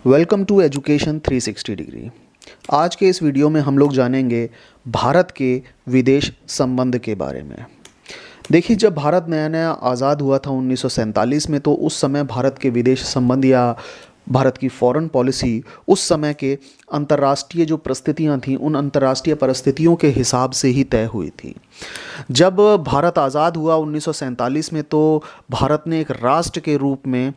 Welcome to education 360 degree. आज के इस वीडियो में हम लोग जानेंगे भारत के विदेश संबंध के बारे में। देखिए, जब भारत नया नया आज़ाद हुआ था 1947 में, तो उस समय भारत के विदेश संबंध या भारत की फॉरेन पॉलिसी उस समय के अंतर्राष्ट्रीय जो परिस्थितियां थीं, उन अंतर्राष्ट्रीय परिस्थितियों के हिसाब से ही तय हुई थी। जब भारत आज़ाद हुआ 1947 में, तो भारत ने एक राष्ट्र के रूप में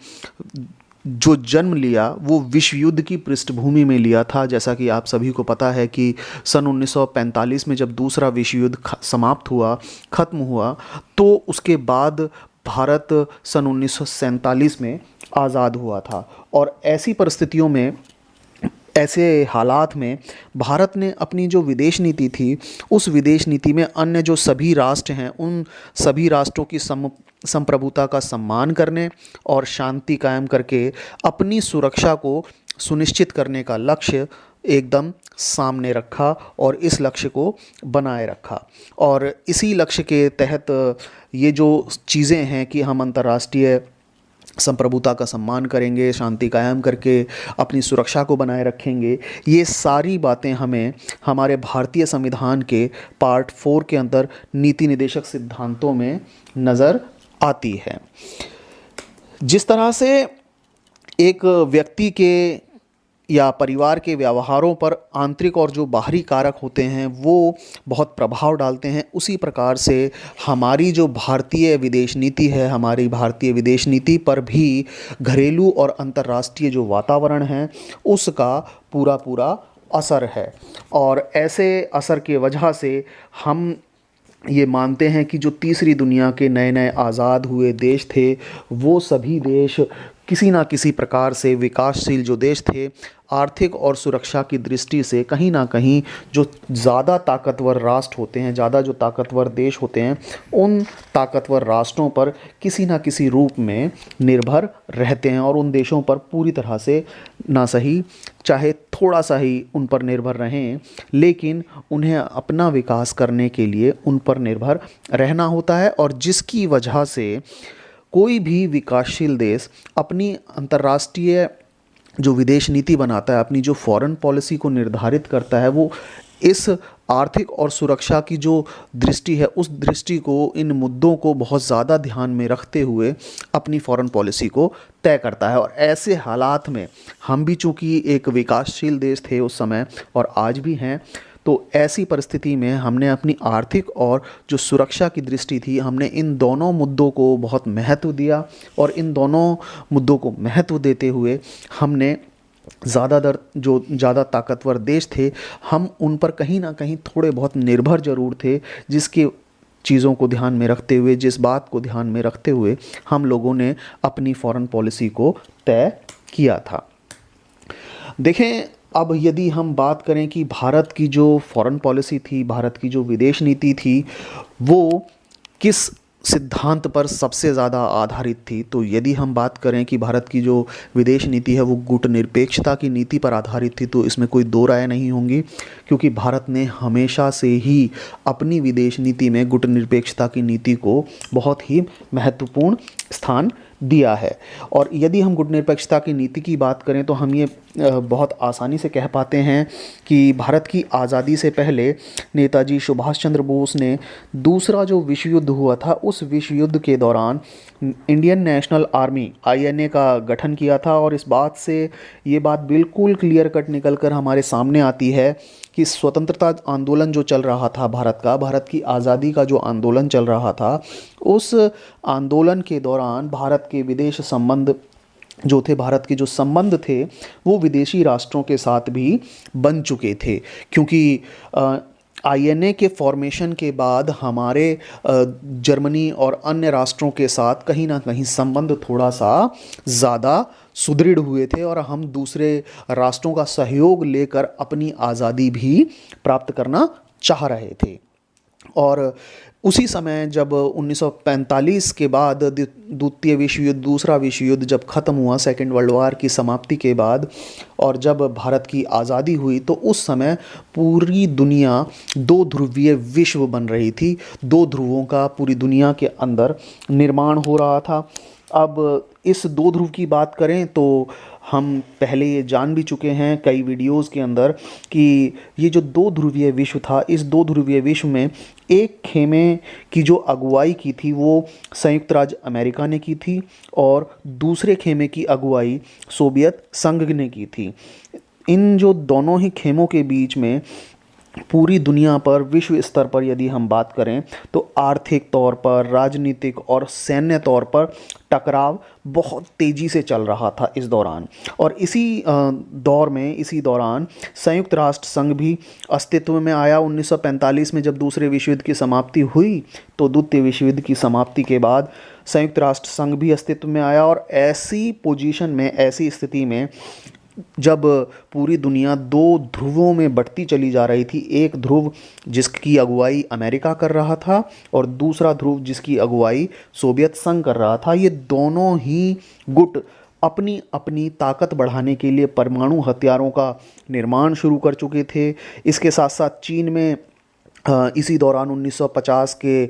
जो जन्म लिया वो विश्व युद्ध की पृष्ठभूमि में लिया था। जैसा कि आप सभी को पता है कि सन 1945 में जब दूसरा विश्व युद्ध समाप्त हुआ, ख़त्म हुआ, तो उसके बाद भारत सन 1947 में आज़ाद हुआ था। और ऐसी परिस्थितियों में, ऐसे हालात में भारत ने अपनी जो विदेश नीति थी, उस विदेश नीति में अन्य जो सभी राष्ट्र हैं, उन सभी राष्ट्रों की संप्रभुता का सम्मान करने और शांति कायम करके अपनी सुरक्षा को सुनिश्चित करने का लक्ष्य एकदम सामने रखा और इस लक्ष्य को बनाए रखा। और इसी लक्ष्य के तहत ये जो चीज़ें हैं कि हम अंतर्राष्ट्रीय संप्रभुता का सम्मान करेंगे, शांति कायम करके अपनी सुरक्षा को बनाए रखेंगे, ये सारी बातें हमें हमारे भारतीय संविधान के पार्ट 4 के अंदर नीति निर्देशक सिद्धांतों में नज़र आती है। जिस तरह से एक व्यक्ति के या परिवार के व्यवहारों पर आंतरिक और जो बाहरी कारक होते हैं वो बहुत प्रभाव डालते हैं, उसी प्रकार से हमारी जो भारतीय विदेश नीति है, हमारी भारतीय विदेश नीति पर भी घरेलू और अंतर्राष्ट्रीय जो वातावरण है उसका पूरा पूरा असर है। और ऐसे असर की वजह से हम ये मानते हैं कि जो तीसरी दुनिया के नए नए आज़ाद हुए देश थे, वो सभी देश किसी ना किसी प्रकार से विकासशील जो देश थे, आर्थिक और सुरक्षा की दृष्टि से कहीं ना कहीं जो ज़्यादा ताकतवर राष्ट्र होते हैं, ज़्यादा जो ताकतवर देश होते हैं, उन ताकतवर राष्ट्रों पर किसी ना किसी रूप में निर्भर रहते हैं और उन देशों पर पूरी तरह से ना सही, चाहे थोड़ा सा ही उन पर निर्भर रहें, लेकिन उन्हें अपना विकास करने के लिए उन पर निर्भर रहना होता है। और जिसकी वजह से कोई भी विकासशील देश अपनी अंतर्राष्ट्रीय जो विदेश नीति बनाता है, अपनी जो फॉरेन पॉलिसी को निर्धारित करता है, वो इस आर्थिक और सुरक्षा की जो दृष्टि है, उस दृष्टि को, इन मुद्दों को बहुत ज़्यादा ध्यान में रखते हुए अपनी फॉरेन पॉलिसी को तय करता है। और ऐसे हालात में हम भी चूँकि एक विकासशील देश थे उस समय और आज भी हैं, तो ऐसी परिस्थिति में हमने अपनी आर्थिक और जो सुरक्षा की दृष्टि थी, हमने इन दोनों मुद्दों को बहुत महत्व दिया। और इन दोनों मुद्दों को महत्व देते हुए हमने ज़्यादातर जो ज़्यादा ताकतवर देश थे, हम उन पर कहीं ना कहीं थोड़े बहुत निर्भर ज़रूर थे, जिसके चीज़ों को ध्यान में रखते हुए, जिस बात को ध्यान में रखते हुए हम लोगों ने अपनी फॉरेन पॉलिसी को तय किया था। देखें, अब यदि हम बात करें कि भारत की जो फॉरेन पॉलिसी थी, भारत की जो विदेश नीति थी, वो किस सिद्धांत पर सबसे ज़्यादा आधारित थी, तो यदि हम बात करें कि भारत की जो विदेश नीति है वो गुटनिरपेक्षता की नीति पर आधारित थी, तो इसमें कोई दो राय नहीं होंगी, क्योंकि भारत ने हमेशा से ही अपनी विदेश नीति में गुटनिरपेक्षता की नीति को बहुत ही महत्वपूर्ण स्थान दिया है। और यदि हम गुटनिरपेक्षता की नीति की बात करें, तो हम ये बहुत आसानी से कह पाते हैं कि भारत की आज़ादी से पहले नेताजी सुभाष चंद्र बोस ने दूसरा जो विश्व युद्ध हुआ था, उस विश्व युद्ध के दौरान इंडियन नेशनल आर्मी INA का गठन किया था। और इस बात से ये बात बिल्कुल क्लियर कट निकल कर हमारे सामने आती है कि स्वतंत्रता आंदोलन जो चल रहा था भारत का, भारत की आज़ादी का जो आंदोलन चल रहा था, उस आंदोलन के दौरान भारत के विदेश संबंध जो थे, भारत के जो संबंध थे, वो विदेशी राष्ट्रों के साथ भी बन चुके थे। क्योंकि INA के फॉर्मेशन के बाद हमारे जर्मनी और अन्य राष्ट्रों के साथ कहीं ना कहीं संबंध थोड़ा सा ज़्यादा सुदृढ़ हुए थे और हम दूसरे राष्ट्रों का सहयोग लेकर अपनी आज़ादी भी प्राप्त करना चाह रहे थे। और उसी समय जब 1945 के बाद द्वितीय विश्व युद्ध, दूसरा विश्व युद्ध जब ख़त्म हुआ, सेकेंड वर्ल्ड वार की समाप्ति के बाद, और जब भारत की आज़ादी हुई, तो उस समय पूरी दुनिया दो ध्रुवीय विश्व बन रही थी। दो ध्रुवों का पूरी दुनिया के अंदर निर्माण हो रहा था। अब इस दो ध्रुव की बात करें तो हम पहले ये जान भी चुके हैं कई वीडियोस के अंदर कि ये जो दो ध्रुवीय विश्व था, इस दो ध्रुवीय विश्व में एक खेमे की जो अगुवाई की थी वो संयुक्त राज्य अमेरिका ने की थी और दूसरे खेमे की अगुवाई सोवियत संघ ने की थी। इन जो दोनों ही खेमों के बीच में पूरी दुनिया पर विश्व स्तर पर यदि हम बात करें तो आर्थिक तौर पर, राजनीतिक और सैन्य तौर पर टकराव बहुत तेज़ी से चल रहा था इस दौरान। और इसी दौरान संयुक्त राष्ट्र संघ भी अस्तित्व में आया। 1945 में जब दूसरे विश्व युद्ध की समाप्ति हुई तो द्वितीय विश्व युद्ध की समाप्ति के बाद संयुक्त राष्ट्र संघ भी अस्तित्व में आया। और ऐसी स्थिति में जब पूरी दुनिया दो ध्रुवों में बंटती चली जा रही थी, एक ध्रुव जिसकी अगुवाई अमेरिका कर रहा था और दूसरा ध्रुव जिसकी अगुवाई सोवियत संघ कर रहा था, ये दोनों ही गुट अपनी अपनी ताकत बढ़ाने के लिए परमाणु हथियारों का निर्माण शुरू कर चुके थे। इसके साथ साथ चीन में इसी दौरान 1950 के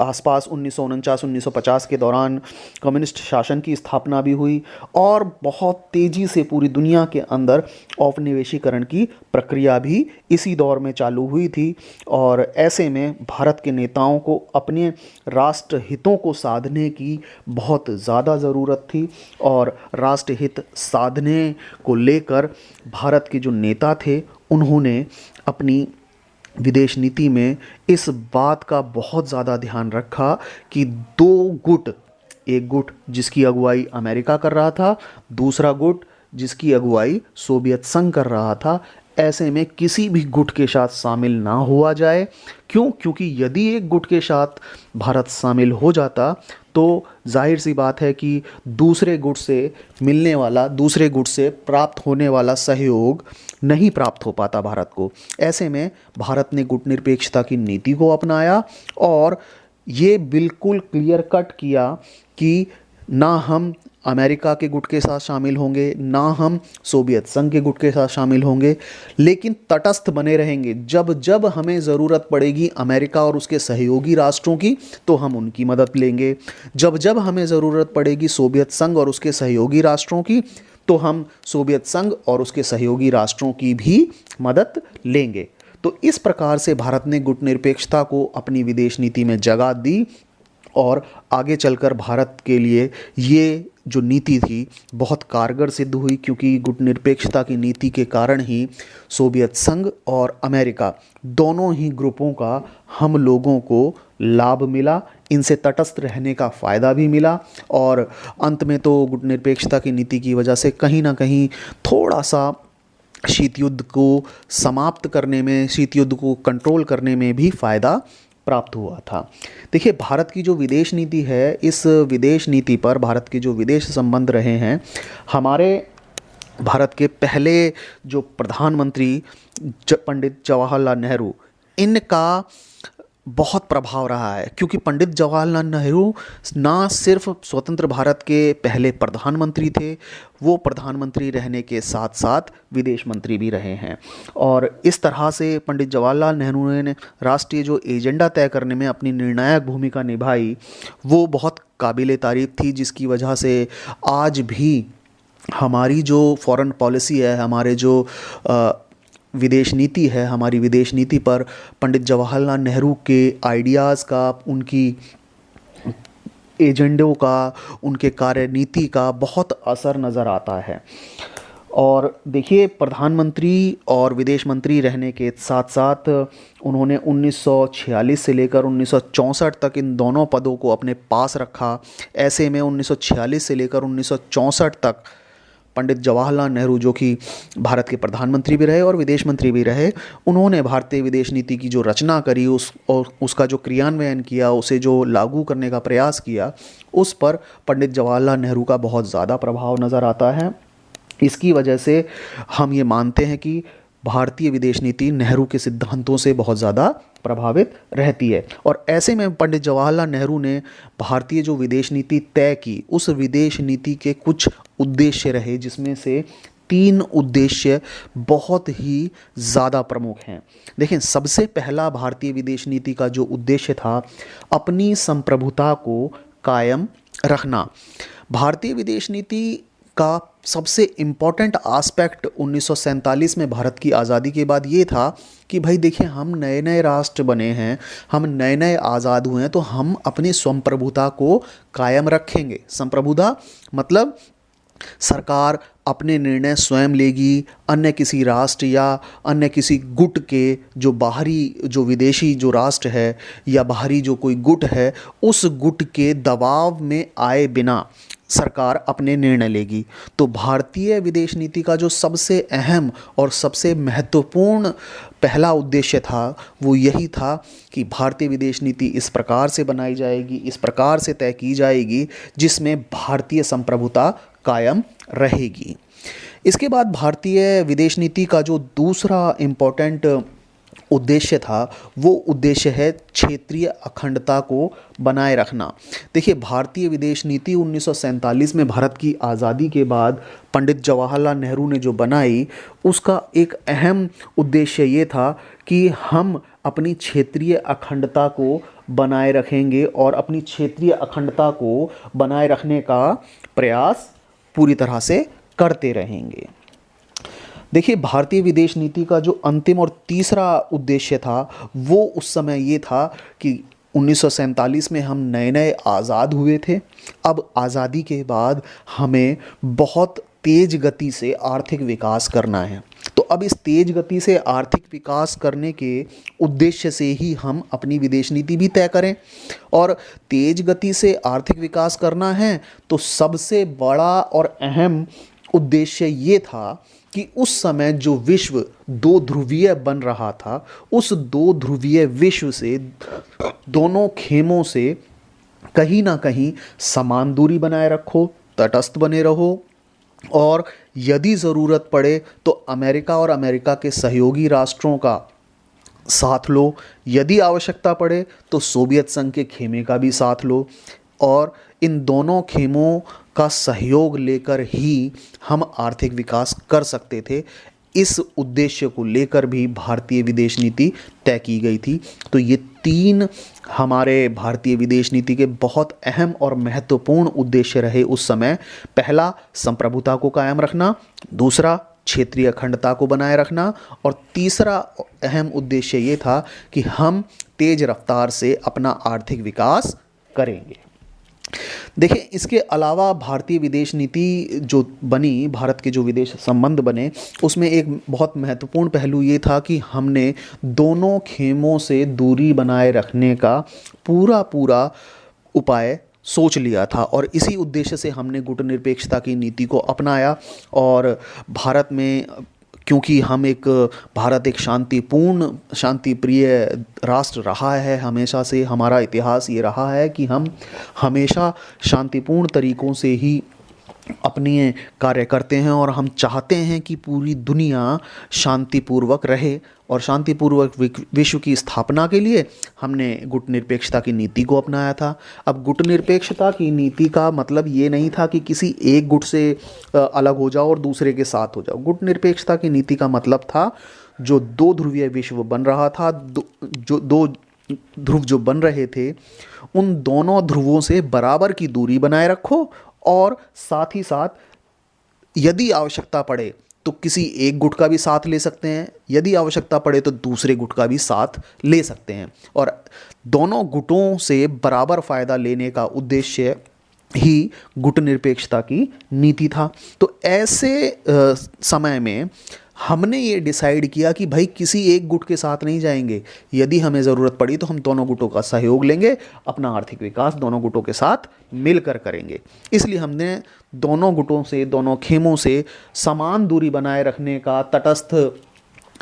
आसपास 1949 के दौरान कम्युनिस्ट शासन की स्थापना भी हुई और बहुत तेज़ी से पूरी दुनिया के अंदर औपनिवेशीकरण की प्रक्रिया भी इसी दौर में चालू हुई थी। और ऐसे में भारत के नेताओं को अपने राष्ट्र हितों को साधने की बहुत ज़्यादा ज़रूरत थी और राष्ट्र हित साधने को लेकर भारत के जो नेता थे उन्होंने अपनी विदेश नीति में इस बात का बहुत ज़्यादा ध्यान रखा कि दो गुट, एक गुट जिसकी अगुवाई अमेरिका कर रहा था, दूसरा गुट जिसकी अगुवाई सोवियत संघ कर रहा था, ऐसे में किसी भी गुट के साथ शामिल ना हुआ जाए। क्योंकि यदि एक गुट के साथ भारत शामिल हो जाता तो जाहिर सी बात है कि दूसरे गुट से प्राप्त होने वाला सहयोग नहीं प्राप्त हो पाता भारत को। ऐसे में भारत ने गुट निरपेक्षता की नीति को अपनाया और ये बिल्कुल क्लियर कट किया कि ना हम अमेरिका के गुट के साथ शामिल होंगे, ना हम सोवियत संघ के गुट के साथ शामिल होंगे, लेकिन तटस्थ बने रहेंगे। जब जब हमें ज़रूरत पड़ेगी अमेरिका और उसके सहयोगी राष्ट्रों की तो हम उनकी मदद लेंगे, जब जब हमें ज़रूरत पड़ेगी सोवियत संघ और उसके सहयोगी राष्ट्रों की तो हम सोवियत संघ और उसके सहयोगी राष्ट्रों की भी मदद लेंगे। तो इस प्रकार से भारत ने गुट निरपेक्षता को अपनी विदेश नीति में जगह दी और आगे चलकर भारत के लिए ये जो नीति थी बहुत कारगर सिद्ध हुई, क्योंकि गुट निरपेक्षता की नीति के कारण ही सोवियत संघ और अमेरिका दोनों ही ग्रुपों का हम लोगों को लाभ मिला, इनसे तटस्थ रहने का फ़ायदा भी मिला। और अंत में तो गुट निरपेक्षता की नीति की वजह से कहीं ना कहीं थोड़ा सा शीत युद्ध को समाप्त करने में, शीत युद्ध को कंट्रोल करने में भी फ़ायदा प्राप्त हुआ था। देखिए, भारत की जो विदेश नीति है, इस विदेश नीति पर भारत के जो विदेश संबंध रहे हैं, हमारे भारत के पहले जो प्रधानमंत्री पंडित जवाहरलाल नेहरू, इनका बहुत प्रभाव रहा है। क्योंकि पंडित जवाहरलाल नेहरू ना सिर्फ स्वतंत्र भारत के पहले प्रधानमंत्री थे, वो प्रधानमंत्री रहने के साथ साथ विदेश मंत्री भी रहे हैं। और इस तरह से पंडित जवाहरलाल नेहरू ने राष्ट्रीय जो एजेंडा तय करने में अपनी निर्णायक भूमिका निभाई, वो बहुत काबिले तारीफ़ थी, जिसकी वजह से आज भी हमारी जो फॉरेन पॉलिसी है, हमारे जो विदेश नीति है, हमारी विदेश नीति पर पंडित जवाहरलाल नेहरू के आइडियाज़ का, उनकी एजेंडों का, उनके कार्यनीति का बहुत असर नज़र आता है। और देखिए, प्रधानमंत्री और विदेश मंत्री रहने के साथ साथ उन्होंने 1946 से लेकर 1964 तक इन दोनों पदों को अपने पास रखा। ऐसे में 1946 से लेकर 1964 तक पंडित जवाहरलाल नेहरू, जो कि भारत के प्रधानमंत्री भी रहे और विदेश मंत्री भी रहे, उन्होंने भारतीय विदेश नीति की जो रचना करी उसका जो क्रियान्वयन किया, उसे जो लागू करने का प्रयास किया, उस पर पंडित जवाहरलाल नेहरू का बहुत ज़्यादा प्रभाव नज़र आता है। इसकी वजह से हम ये मानते हैं कि भारतीय विदेश नीति नेहरू के सिद्धांतों से बहुत ज़्यादा प्रभावित रहती है। और ऐसे में पंडित जवाहरलाल नेहरू ने भारतीय जो विदेश नीति तय की, उस विदेश नीति के कुछ उद्देश्य रहे, जिसमें से 3 उद्देश्य बहुत ही ज़्यादा प्रमुख हैं। देखें, सबसे पहला भारतीय विदेश नीति का जो उद्देश्य था, अपनी संप्रभुता को कायम रखना। भारतीय विदेश नीति का सबसे इम्पॉर्टेंट आस्पेक्ट 1947 में भारत की आज़ादी के बाद ये था कि भाई देखिए, हम नए नए राष्ट्र बने हैं, हम नए नए आज़ाद हुए हैं, तो हम अपनी संप्रभुता को कायम रखेंगे। संप्रभुता मतलब सरकार अपने निर्णय स्वयं लेगी, अन्य किसी राष्ट्र या अन्य किसी गुट के जो बाहरी, जो विदेशी जो राष्ट्र है या बाहरी जो कोई गुट है, उस गुट के दबाव में आए बिना सरकार अपने निर्णय लेगी। तो भारतीय विदेश नीति का जो सबसे अहम और सबसे महत्वपूर्ण पहला उद्देश्य था वो यही था कि भारतीय विदेश नीति इस प्रकार से बनाई जाएगी, इस प्रकार से तय की जाएगी जिसमें भारतीय संप्रभुता कायम रहेगी। इसके बाद भारतीय विदेश नीति का जो दूसरा इम्पोर्टेंट उद्देश्य था वो उद्देश्य है क्षेत्रीय अखंडता को बनाए रखना। देखिए, भारतीय विदेश नीति 1947 में भारत की आज़ादी के बाद पंडित जवाहरलाल नेहरू ने जो बनाई, उसका एक अहम उद्देश्य ये था कि हम अपनी क्षेत्रीय अखंडता को बनाए रखेंगे और अपनी क्षेत्रीय अखंडता को बनाए रखने का प्रयास पूरी तरह से करते रहेंगे। देखिए, भारतीय विदेश नीति का जो अंतिम और तीसरा उद्देश्य था वो उस समय ये था कि 1947 में हम नए नए आज़ाद हुए थे। अब आज़ादी के बाद हमें बहुत तेज़ गति से आर्थिक विकास करना है। तो अब इस तेज़ गति से आर्थिक विकास करने के उद्देश्य से ही हम अपनी विदेश नीति भी तय करें। और तेज़ गति से आर्थिक विकास करना है तो सबसे बड़ा और अहम उद्देश्य ये था कि उस समय जो विश्व दो ध्रुवीय बन रहा था, उस दो ध्रुवीय विश्व से, दोनों खेमों से कहीं ना कहीं समान दूरी बनाए रखो, तटस्थ बने रहो और यदि ज़रूरत पड़े तो अमेरिका और अमेरिका के सहयोगी राष्ट्रों का साथ लो, यदि आवश्यकता पड़े तो सोवियत संघ के खेमे का भी साथ लो, और इन दोनों खेमों का सहयोग लेकर ही हम आर्थिक विकास कर सकते थे। इस उद्देश्य को लेकर भी भारतीय विदेश नीति तय की गई थी। तो ये तीन हमारे भारतीय विदेश नीति के बहुत अहम और महत्वपूर्ण उद्देश्य रहे उस समय। पहला, संप्रभुता को कायम रखना, दूसरा, क्षेत्रीय अखंडता को बनाए रखना, और तीसरा अहम उद्देश्य ये था कि हम तेज रफ्तार से अपना आर्थिक विकास करेंगे। देखिए, इसके अलावा भारतीय विदेश नीति जो बनी, भारत के जो विदेश संबंध बने, उसमें एक बहुत महत्वपूर्ण पहलू ये था कि हमने दोनों खेमों से दूरी बनाए रखने का पूरा उपाय सोच लिया था और इसी उद्देश्य से हमने गुटनिरपेक्षता की नीति को अपनाया। और भारत में, क्योंकि भारत एक शांतिपूर्ण, शांतिप्रिय राष्ट्र रहा है हमेशा से, हमारा इतिहास ये रहा है कि हम हमेशा शांतिपूर्ण तरीक़ों से ही अपने कार्य करते हैं और हम चाहते हैं कि पूरी दुनिया शांतिपूर्वक रहे। और शांतिपूर्वक विश्व की स्थापना के लिए हमने गुटनिरपेक्षता की नीति को अपनाया था। अब गुटनिरपेक्षता की नीति का मतलब ये नहीं था कि किसी एक गुट से अलग हो जाओ और दूसरे के साथ हो जाओ। गुटनिरपेक्षता की नीति का मतलब था जो दो ध्रुवीय विश्व बन रहा था, दो ध्रुव जो बन रहे थे, उन दोनों ध्रुवों से बराबर की दूरी बनाए रखो और साथ ही साथ यदि आवश्यकता पड़े तो किसी एक गुट का भी साथ ले सकते हैं, यदि आवश्यकता पड़े तो दूसरे गुट का भी साथ ले सकते हैं। और दोनों गुटों से बराबर फ़ायदा लेने का उद्देश्य ही गुटनिरपेक्षता की नीति था। तो ऐसे समय में हमने ये डिसाइड किया कि भाई किसी एक गुट के साथ नहीं जाएंगे, यदि हमें ज़रूरत पड़ी तो हम दोनों गुटों का सहयोग लेंगे, अपना आर्थिक विकास दोनों गुटों के साथ मिलकर करेंगे। इसलिए हमने दोनों गुटों से, दोनों खेमों से समान दूरी बनाए रखने का, तटस्थ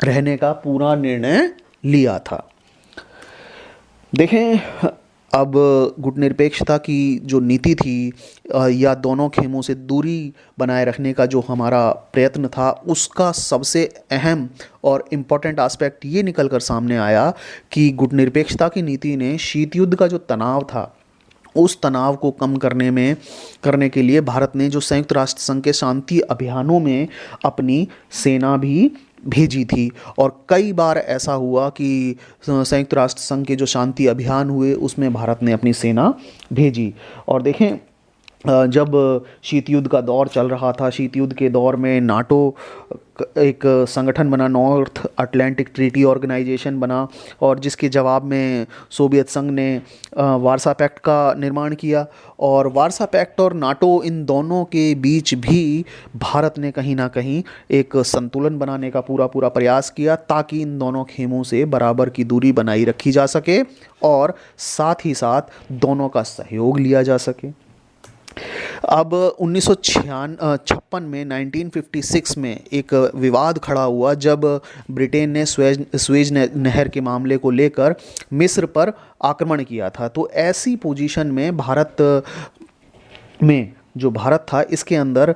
रहने का पूरा निर्णय लिया था। देखें, अब गुटनिरपेक्षता की जो नीति थी या दोनों खेमों से दूरी बनाए रखने का जो हमारा प्रयत्न था, उसका सबसे अहम और इम्पॉर्टेंट एस्पेक्ट ये निकल कर सामने आया कि गुटनिरपेक्षता की नीति ने शीत युद्ध का जो तनाव था, उस तनाव को कम करने के लिए भारत ने जो संयुक्त राष्ट्र संघ के शांति अभियानों में अपनी सेना भी भेजी थी। और कई बार ऐसा हुआ कि संयुक्त राष्ट्र संघ के जो शांति अभियान हुए उसमें भारत ने अपनी सेना भेजी। और देखें, जब शीत युद्ध का दौर चल रहा था, शीत युद्ध के दौर में नाटो एक संगठन बना, नॉर्थ अटलांटिक ट्रीटी ऑर्गेनाइजेशन बना, और जिसके जवाब में सोवियत संघ ने वारसा पैक्ट का निर्माण किया। और वारसा पैक्ट और नाटो, इन दोनों के बीच भी भारत ने कहीं ना कहीं एक संतुलन बनाने का पूरा पूरा प्रयास किया, ताकि इन दोनों खेमों से बराबर की दूरी बनाई रखी जा सके और साथ ही साथ दोनों का सहयोग लिया जा सके। अब 1956 में 1956 में एक विवाद खड़ा हुआ, जब ब्रिटेन ने स्वेज नहर के मामले को लेकर मिस्र पर आक्रमण किया था। तो ऐसी पोजीशन में भारत था, इसके अंदर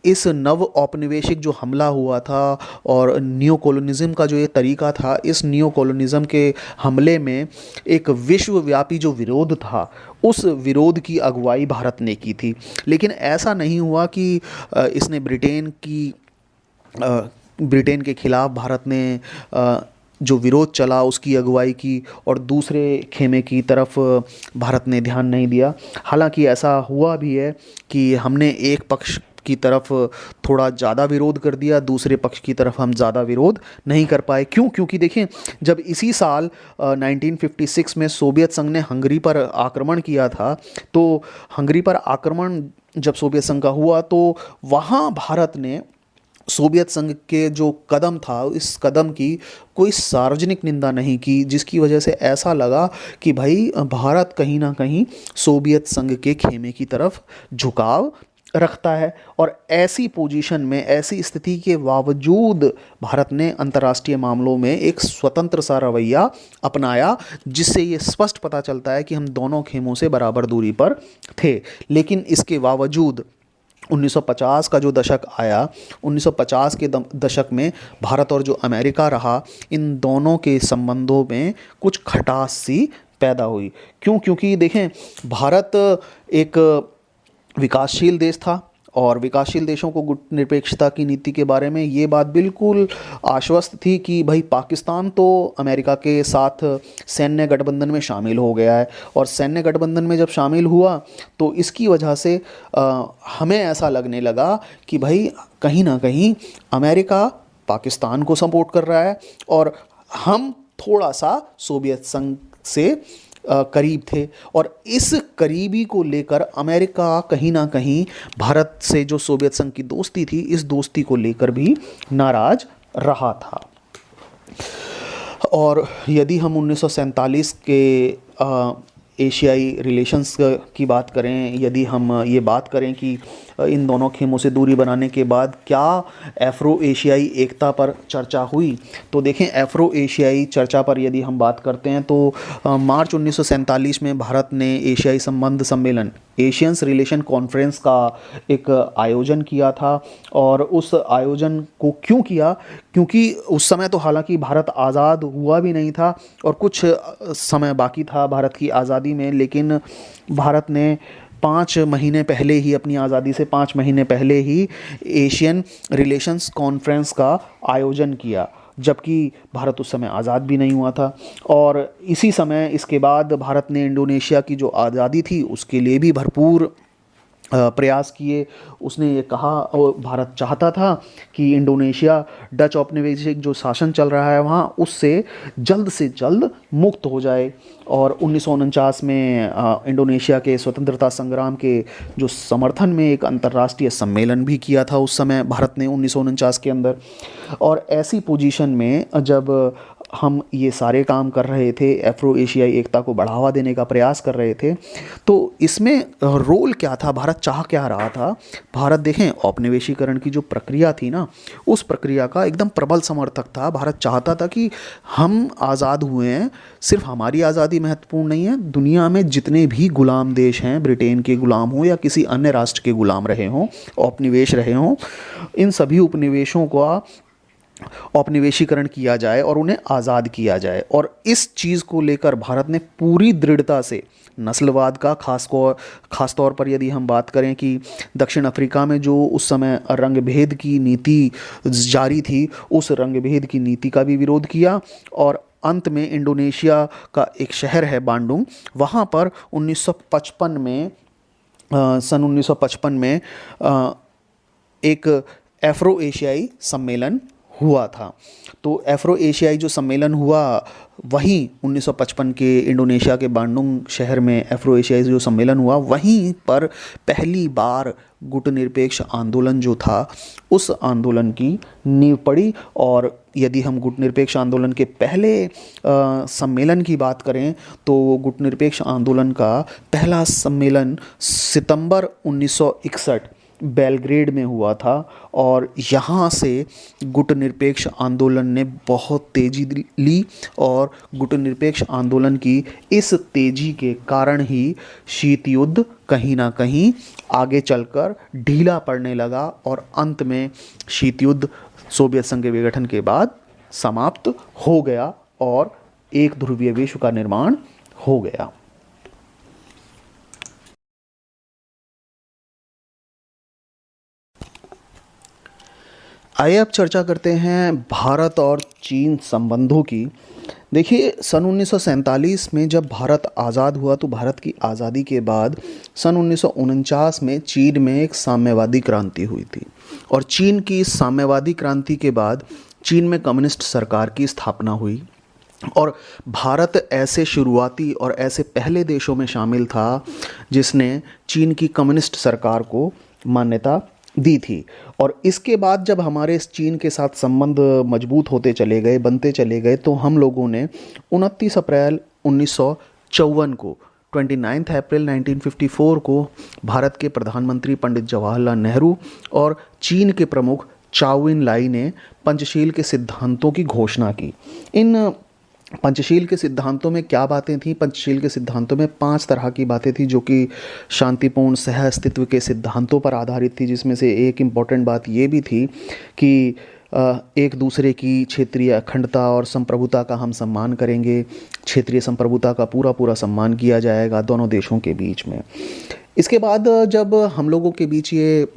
इस नव औपनिवेशिक जो हमला हुआ था और न्यू कॉलोनिज्म का जो ये तरीका था, इस न्यू कॉलोनिज्म के हमले में एक विश्वव्यापी जो विरोध था, उस विरोध की अगुवाई भारत ने की थी। लेकिन ऐसा नहीं हुआ कि इसने ब्रिटेन के खिलाफ भारत ने जो विरोध चला उसकी अगुवाई की और दूसरे खेमे की तरफ भारत ने ध्यान नहीं दिया। हालांकि ऐसा हुआ भी है कि हमने एक पक्ष की तरफ थोड़ा ज़्यादा विरोध कर दिया, दूसरे पक्ष की तरफ हम ज़्यादा विरोध नहीं कर पाए। क्यों? क्योंकि देखें, जब इसी साल 1956 में सोवियत संघ ने हंगरी पर आक्रमण किया था, तो हंगरी पर आक्रमण जब सोवियत संघ का हुआ, तो वहाँ भारत ने सोवियत संघ के जो कदम था, इस कदम की कोई सार्वजनिक निंदा नहीं की, जिसकी वजह से ऐसा लगा कि भाई भारत कहीं ना कहीं सोवियत संघ के खेमे की तरफ झुकाव रखता है। और ऐसी पोजीशन में, ऐसी स्थिति के बावजूद भारत ने अंतर्राष्ट्रीय मामलों में एक स्वतंत्र सा रवैया अपनाया, जिससे ये स्पष्ट पता चलता है कि हम दोनों खेमों से बराबर दूरी पर थे। लेकिन इसके बावजूद 1950 का जो दशक आया, 1950 के दशक में भारत और जो अमेरिका रहा, इन दोनों के संबंधों में कुछ खटास सी पैदा हुई। क्यों? क्योंकि देखें, भारत एक विकासशील देश था और विकासशील देशों को गुटनिरपेक्षता की नीति के बारे में ये बात बिल्कुल आश्वस्त थी कि भाई पाकिस्तान तो अमेरिका के साथ सैन्य गठबंधन में शामिल हो गया है, और सैन्य गठबंधन में जब शामिल हुआ तो इसकी वजह से हमें ऐसा लगने लगा कि भाई कहीं ना कहीं अमेरिका पाकिस्तान को सपोर्ट कर रहा है और हम थोड़ा सा सोवियत संघ से करीब थे। और इस करीबी को लेकर अमेरिका कहीं ना कहीं भारत से जो सोवियत संघ की दोस्ती थी, इस दोस्ती को लेकर भी नाराज रहा था। और यदि हम 1947 के एशियाई रिलेशंस की बात करें, यदि हम ये बात करें कि इन दोनों खेमों से दूरी बनाने के बाद क्या अफ्रो एशियाई एकता पर चर्चा हुई, तो देखें, अफ्रो एशियाई चर्चा पर यदि हम बात करते हैं तो मार्च 1947 में भारत ने एशियाई संबंध सम्मेलन, एशियंस रिलेशन कॉन्फ्रेंस का एक आयोजन किया था। और उस आयोजन को क्यों किया? क्योंकि उस समय तो हालांकि भारत आज़ाद हुआ भी नहीं था और कुछ समय बाकी था भारत की आज़ादी में, लेकिन भारत ने 5 महीने पहले ही, अपनी आज़ादी से 5 महीने पहले ही एशियन रिलेशंस कॉन्फ्रेंस का आयोजन किया, जबकि भारत उस समय आज़ाद भी नहीं हुआ था। और इसी समय, इसके बाद भारत ने इंडोनेशिया की जो आज़ादी थी उसके लिए भी भरपूर प्रयास किए। उसने ये कहा, और भारत चाहता था कि इंडोनेशिया डच औपनिवेशिक जो शासन चल रहा है वहाँ, उससे जल्द से जल्द मुक्त हो जाए। और 1949 में इंडोनेशिया के स्वतंत्रता संग्राम के जो समर्थन में एक अंतर्राष्ट्रीय सम्मेलन भी किया था उस समय भारत ने 1949 के अंदर। और ऐसी पोजीशन में जब हम ये सारे काम कर रहे थे, अफ्रो एशियाई एकता को बढ़ावा देने का प्रयास कर रहे थे, तो इसमें रोल क्या था, भारत चाह क्या रहा था? भारत देखें, औपनिवेशीकरण की जो प्रक्रिया थी ना, उस प्रक्रिया का एकदम प्रबल समर्थक था। भारत चाहता था कि हम आज़ाद हुए हैं, सिर्फ हमारी आज़ादी महत्वपूर्ण नहीं है, दुनिया में जितने भी गुलाम देश हैं, ब्रिटेन के गुलाम हों या किसी अन्य राष्ट्र के गुलाम रहे हों, औपनिवेश रहे हों, इन सभी उपनिवेशों को औपनिवेशीकरण किया जाए और उन्हें आज़ाद किया जाए। और इस चीज़ को लेकर भारत ने पूरी दृढ़ता से नस्लवाद का, खास तौर पर यदि हम बात करें कि दक्षिण अफ्रीका में जो उस समय रंगभेद की नीति जारी थी, उस रंगभेद की नीति का भी विरोध किया। और अंत में इंडोनेशिया का एक शहर है बांडुंग, वहाँ पर 1955 में सन 1955 में एक एफ्रो एशियाई सम्मेलन हुआ था। तो एफ्रो एशियाई जो सम्मेलन हुआ वहीं 1955 के इंडोनेशिया के बांडुंग शहर में एफ्रो एशियाई जो सम्मेलन हुआ, वहीं पर पहली बार गुटनिरपेक्ष आंदोलन जो था उस आंदोलन की नींव पड़ी। और यदि हम गुटनिरपेक्ष आंदोलन के पहले सम्मेलन की बात करें तो गुटनिरपेक्ष आंदोलन का पहला सम्मेलन सितंबर 1961 बेलग्रेड में हुआ था। और यहाँ से गुटनिरपेक्ष आंदोलन ने बहुत तेज़ी ली और गुटनिरपेक्ष आंदोलन की इस तेज़ी के कारण ही शीत युद्ध कहीं ना कहीं आगे चलकर ढीला पड़ने लगा और अंत में शीत युद्ध सोवियत संघ के विघटन के बाद समाप्त हो गया और एक ध्रुवीय विश्व का निर्माण हो गया। आइए अब चर्चा करते हैं भारत और चीन संबंधों की। देखिए, सन 1947 में जब भारत आज़ाद हुआ तो भारत की आज़ादी के बाद सन 1949 में चीन में एक साम्यवादी क्रांति हुई थी। और चीन की इस साम्यवादी क्रांति के बाद चीन में कम्युनिस्ट सरकार की स्थापना हुई और भारत ऐसे शुरुआती और ऐसे पहले देशों में शामिल था जिसने चीन की कम्युनिस्ट सरकार को मान्यता दी थी। और इसके बाद जब हमारे चीन के साथ संबंध मजबूत होते चले गए, बनते चले गए, तो हम लोगों ने 29 अप्रैल 1954 को 29 अप्रैल 1954 को भारत के प्रधानमंत्री पंडित जवाहरलाल नेहरू और चीन के प्रमुख चाउ इन लाई ने पंचशील के सिद्धांतों की घोषणा की। इन पंचशील के सिद्धांतों में क्या बातें थीं? पंचशील के सिद्धांतों में 5 तरह की बातें थी जो कि शांतिपूर्ण सह अस्तित्व के सिद्धांतों पर आधारित थी, जिसमें से एक इम्पॉर्टेंट बात ये भी थी कि एक दूसरे की क्षेत्रीय अखंडता और संप्रभुता का हम सम्मान करेंगे, क्षेत्रीय संप्रभुता का पूरा पूरा सम्मान किया जाएगा दोनों देशों के बीच में। इसके बाद जब हम लोगों के बीच ये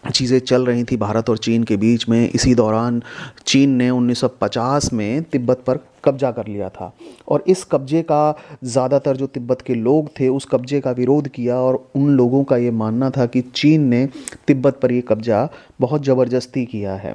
चीज़ें चल रही थी भारत और चीन के बीच में, इसी दौरान चीन ने 1950 में तिब्बत पर कब्जा कर लिया था। और इस कब्जे का ज़्यादातर जो तिब्बत के लोग थे उस कब्जे का विरोध किया और उन लोगों का ये मानना था कि चीन ने तिब्बत पर ये कब्जा बहुत ज़बरदस्ती किया है।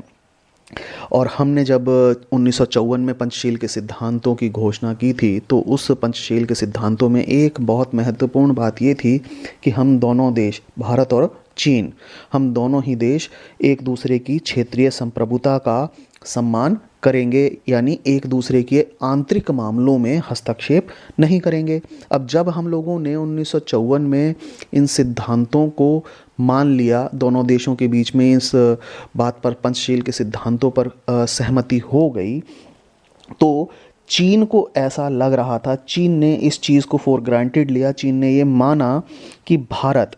और हमने जब 1954 में पंचशील के सिद्धांतों की घोषणा की थी तो उस पंचशील के सिद्धांतों में एक बहुत महत्वपूर्ण बात ये थी कि हम दोनों देश, भारत और चीन, हम दोनों ही देश एक दूसरे की क्षेत्रीय संप्रभुता का सम्मान करेंगे, यानी एक दूसरे के आंतरिक मामलों में हस्तक्षेप नहीं करेंगे। अब जब हम लोगों ने 1954 में इन सिद्धांतों को मान लिया, दोनों देशों के बीच में इस बात पर पंचशील के सिद्धांतों पर सहमति हो गई, तो चीन को ऐसा लग रहा था, चीन ने इस चीज़ को फॉर ग्रांटेड लिया, चीन ने ये माना कि भारत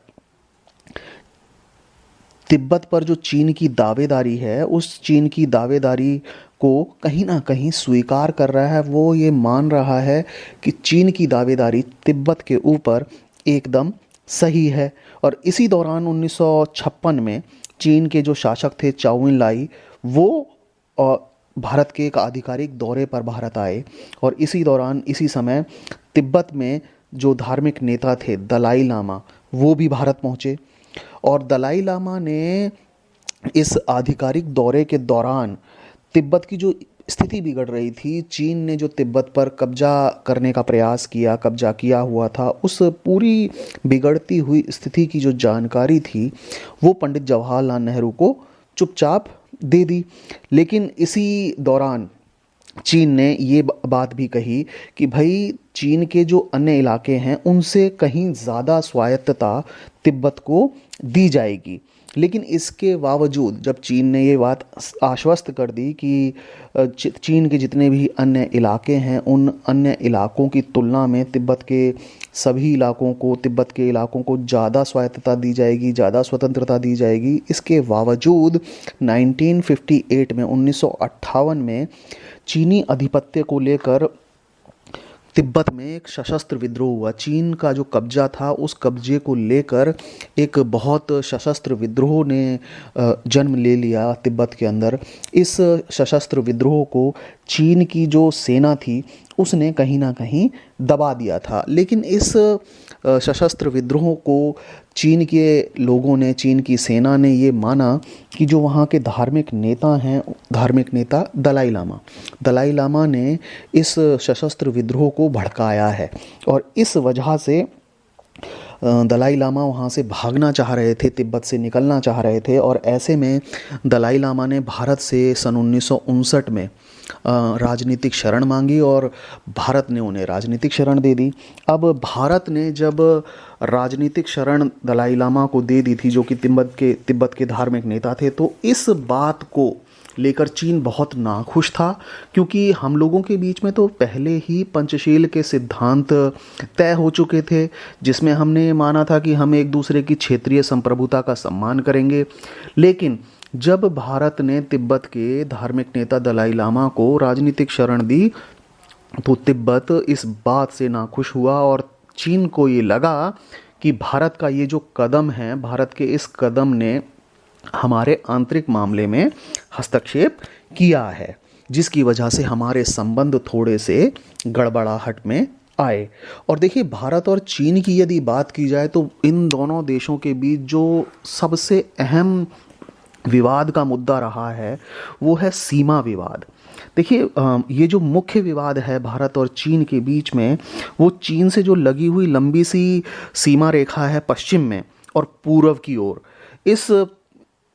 तिब्बत पर जो चीन की दावेदारी है उस चीन की दावेदारी को कहीं ना कहीं स्वीकार कर रहा है। वो ये मान रहा है कि चीन की दावेदारी तिब्बत के ऊपर एकदम सही है। और इसी दौरान 1956 में चीन के जो शासक थे चाउ इन लाई, वो भारत के एक आधिकारिक दौरे पर भारत आए और इसी दौरान इसी समय तिब्बत में जो धार्मिक नेता थे दलाई लामा, वो भी भारत पहुँचे। और दलाई लामा ने इस आधिकारिक दौरे के दौरान तिब्बत की जो स्थिति बिगड़ रही थी, चीन ने जो तिब्बत पर कब्जा करने का प्रयास किया, कब्जा किया हुआ था, उस पूरी बिगड़ती हुई स्थिति की जो जानकारी थी वो पंडित जवाहरलाल नेहरू को चुपचाप दे दी। लेकिन इसी दौरान चीन ने ये बात भी कही कि भाई चीन के जो अन्य इलाके हैं उनसे कहीं ज़्यादा स्वायत्तता तिब्बत को दी जाएगी। लेकिन इसके बावजूद जब चीन ने ये बात आश्वस्त कर दी कि चीन के जितने भी अन्य इलाके हैं उन अन्य इलाकों की तुलना में तिब्बत के सभी इलाकों को, तिब्बत के इलाकों को ज़्यादा स्वायत्तता दी जाएगी, ज़्यादा स्वतंत्रता दी जाएगी, इसके बावजूद 1958 में 1958 में चीनी आधिपत्य को लेकर तिब्बत में एक सशस्त्र विद्रोह हुआ। चीन का जो कब्जा था उस कब्जे को लेकर एक बहुत सशस्त्र विद्रोह ने जन्म ले लिया तिब्बत के अंदर। इस सशस्त्र विद्रोह को चीन की जो सेना थी उसने कहीं ना कहीं दबा दिया था। लेकिन इस सशस्त्र विद्रोह को चीन के लोगों ने, चीन की सेना ने ये माना कि जो वहाँ के धार्मिक नेता हैं, धार्मिक नेता दलाई लामा ने इस सशस्त्र विद्रोह को भड़काया है। और इस वजह से दलाई लामा वहाँ से भागना चाह रहे थे, तिब्बत से निकलना चाह रहे थे। और ऐसे में दलाई लामा ने भारत से सन 1959 में राजनीतिक शरण मांगी और भारत ने उन्हें राजनीतिक शरण दे दी। अब भारत ने जब राजनीतिक शरण दलाई लामा को दे दी थी, जो कि तिब्बत के धार्मिक नेता थे, तो इस बात को लेकर चीन बहुत नाखुश था, क्योंकि हम लोगों के बीच में तो पहले ही पंचशील के सिद्धांत तय हो चुके थे, जिसमें हमने माना था कि हम एक दूसरे की क्षेत्रीय संप्रभुता का सम्मान करेंगे। लेकिन जब भारत ने तिब्बत के धार्मिक नेता दलाई लामा को राजनीतिक शरण दी, तो तिब्बत इस बात से नाखुश हुआ और चीन को ये लगा कि भारत का ये जो कदम है, भारत के इस कदम ने हमारे आंतरिक मामले में हस्तक्षेप किया है, जिसकी वजह से हमारे संबंध थोड़े से गड़बड़ाहट में आए। और देखिए, भारत और चीन की यदि बात की जाए तो इन दोनों देशों के बीच जो सबसे अहम विवाद का मुद्दा रहा है वो है सीमा विवाद। देखिए, ये जो मुख्य विवाद है भारत और चीन के बीच में, वो चीन से जो लगी हुई लंबी सी सीमा रेखा है पश्चिम में और पूर्व की ओर, इस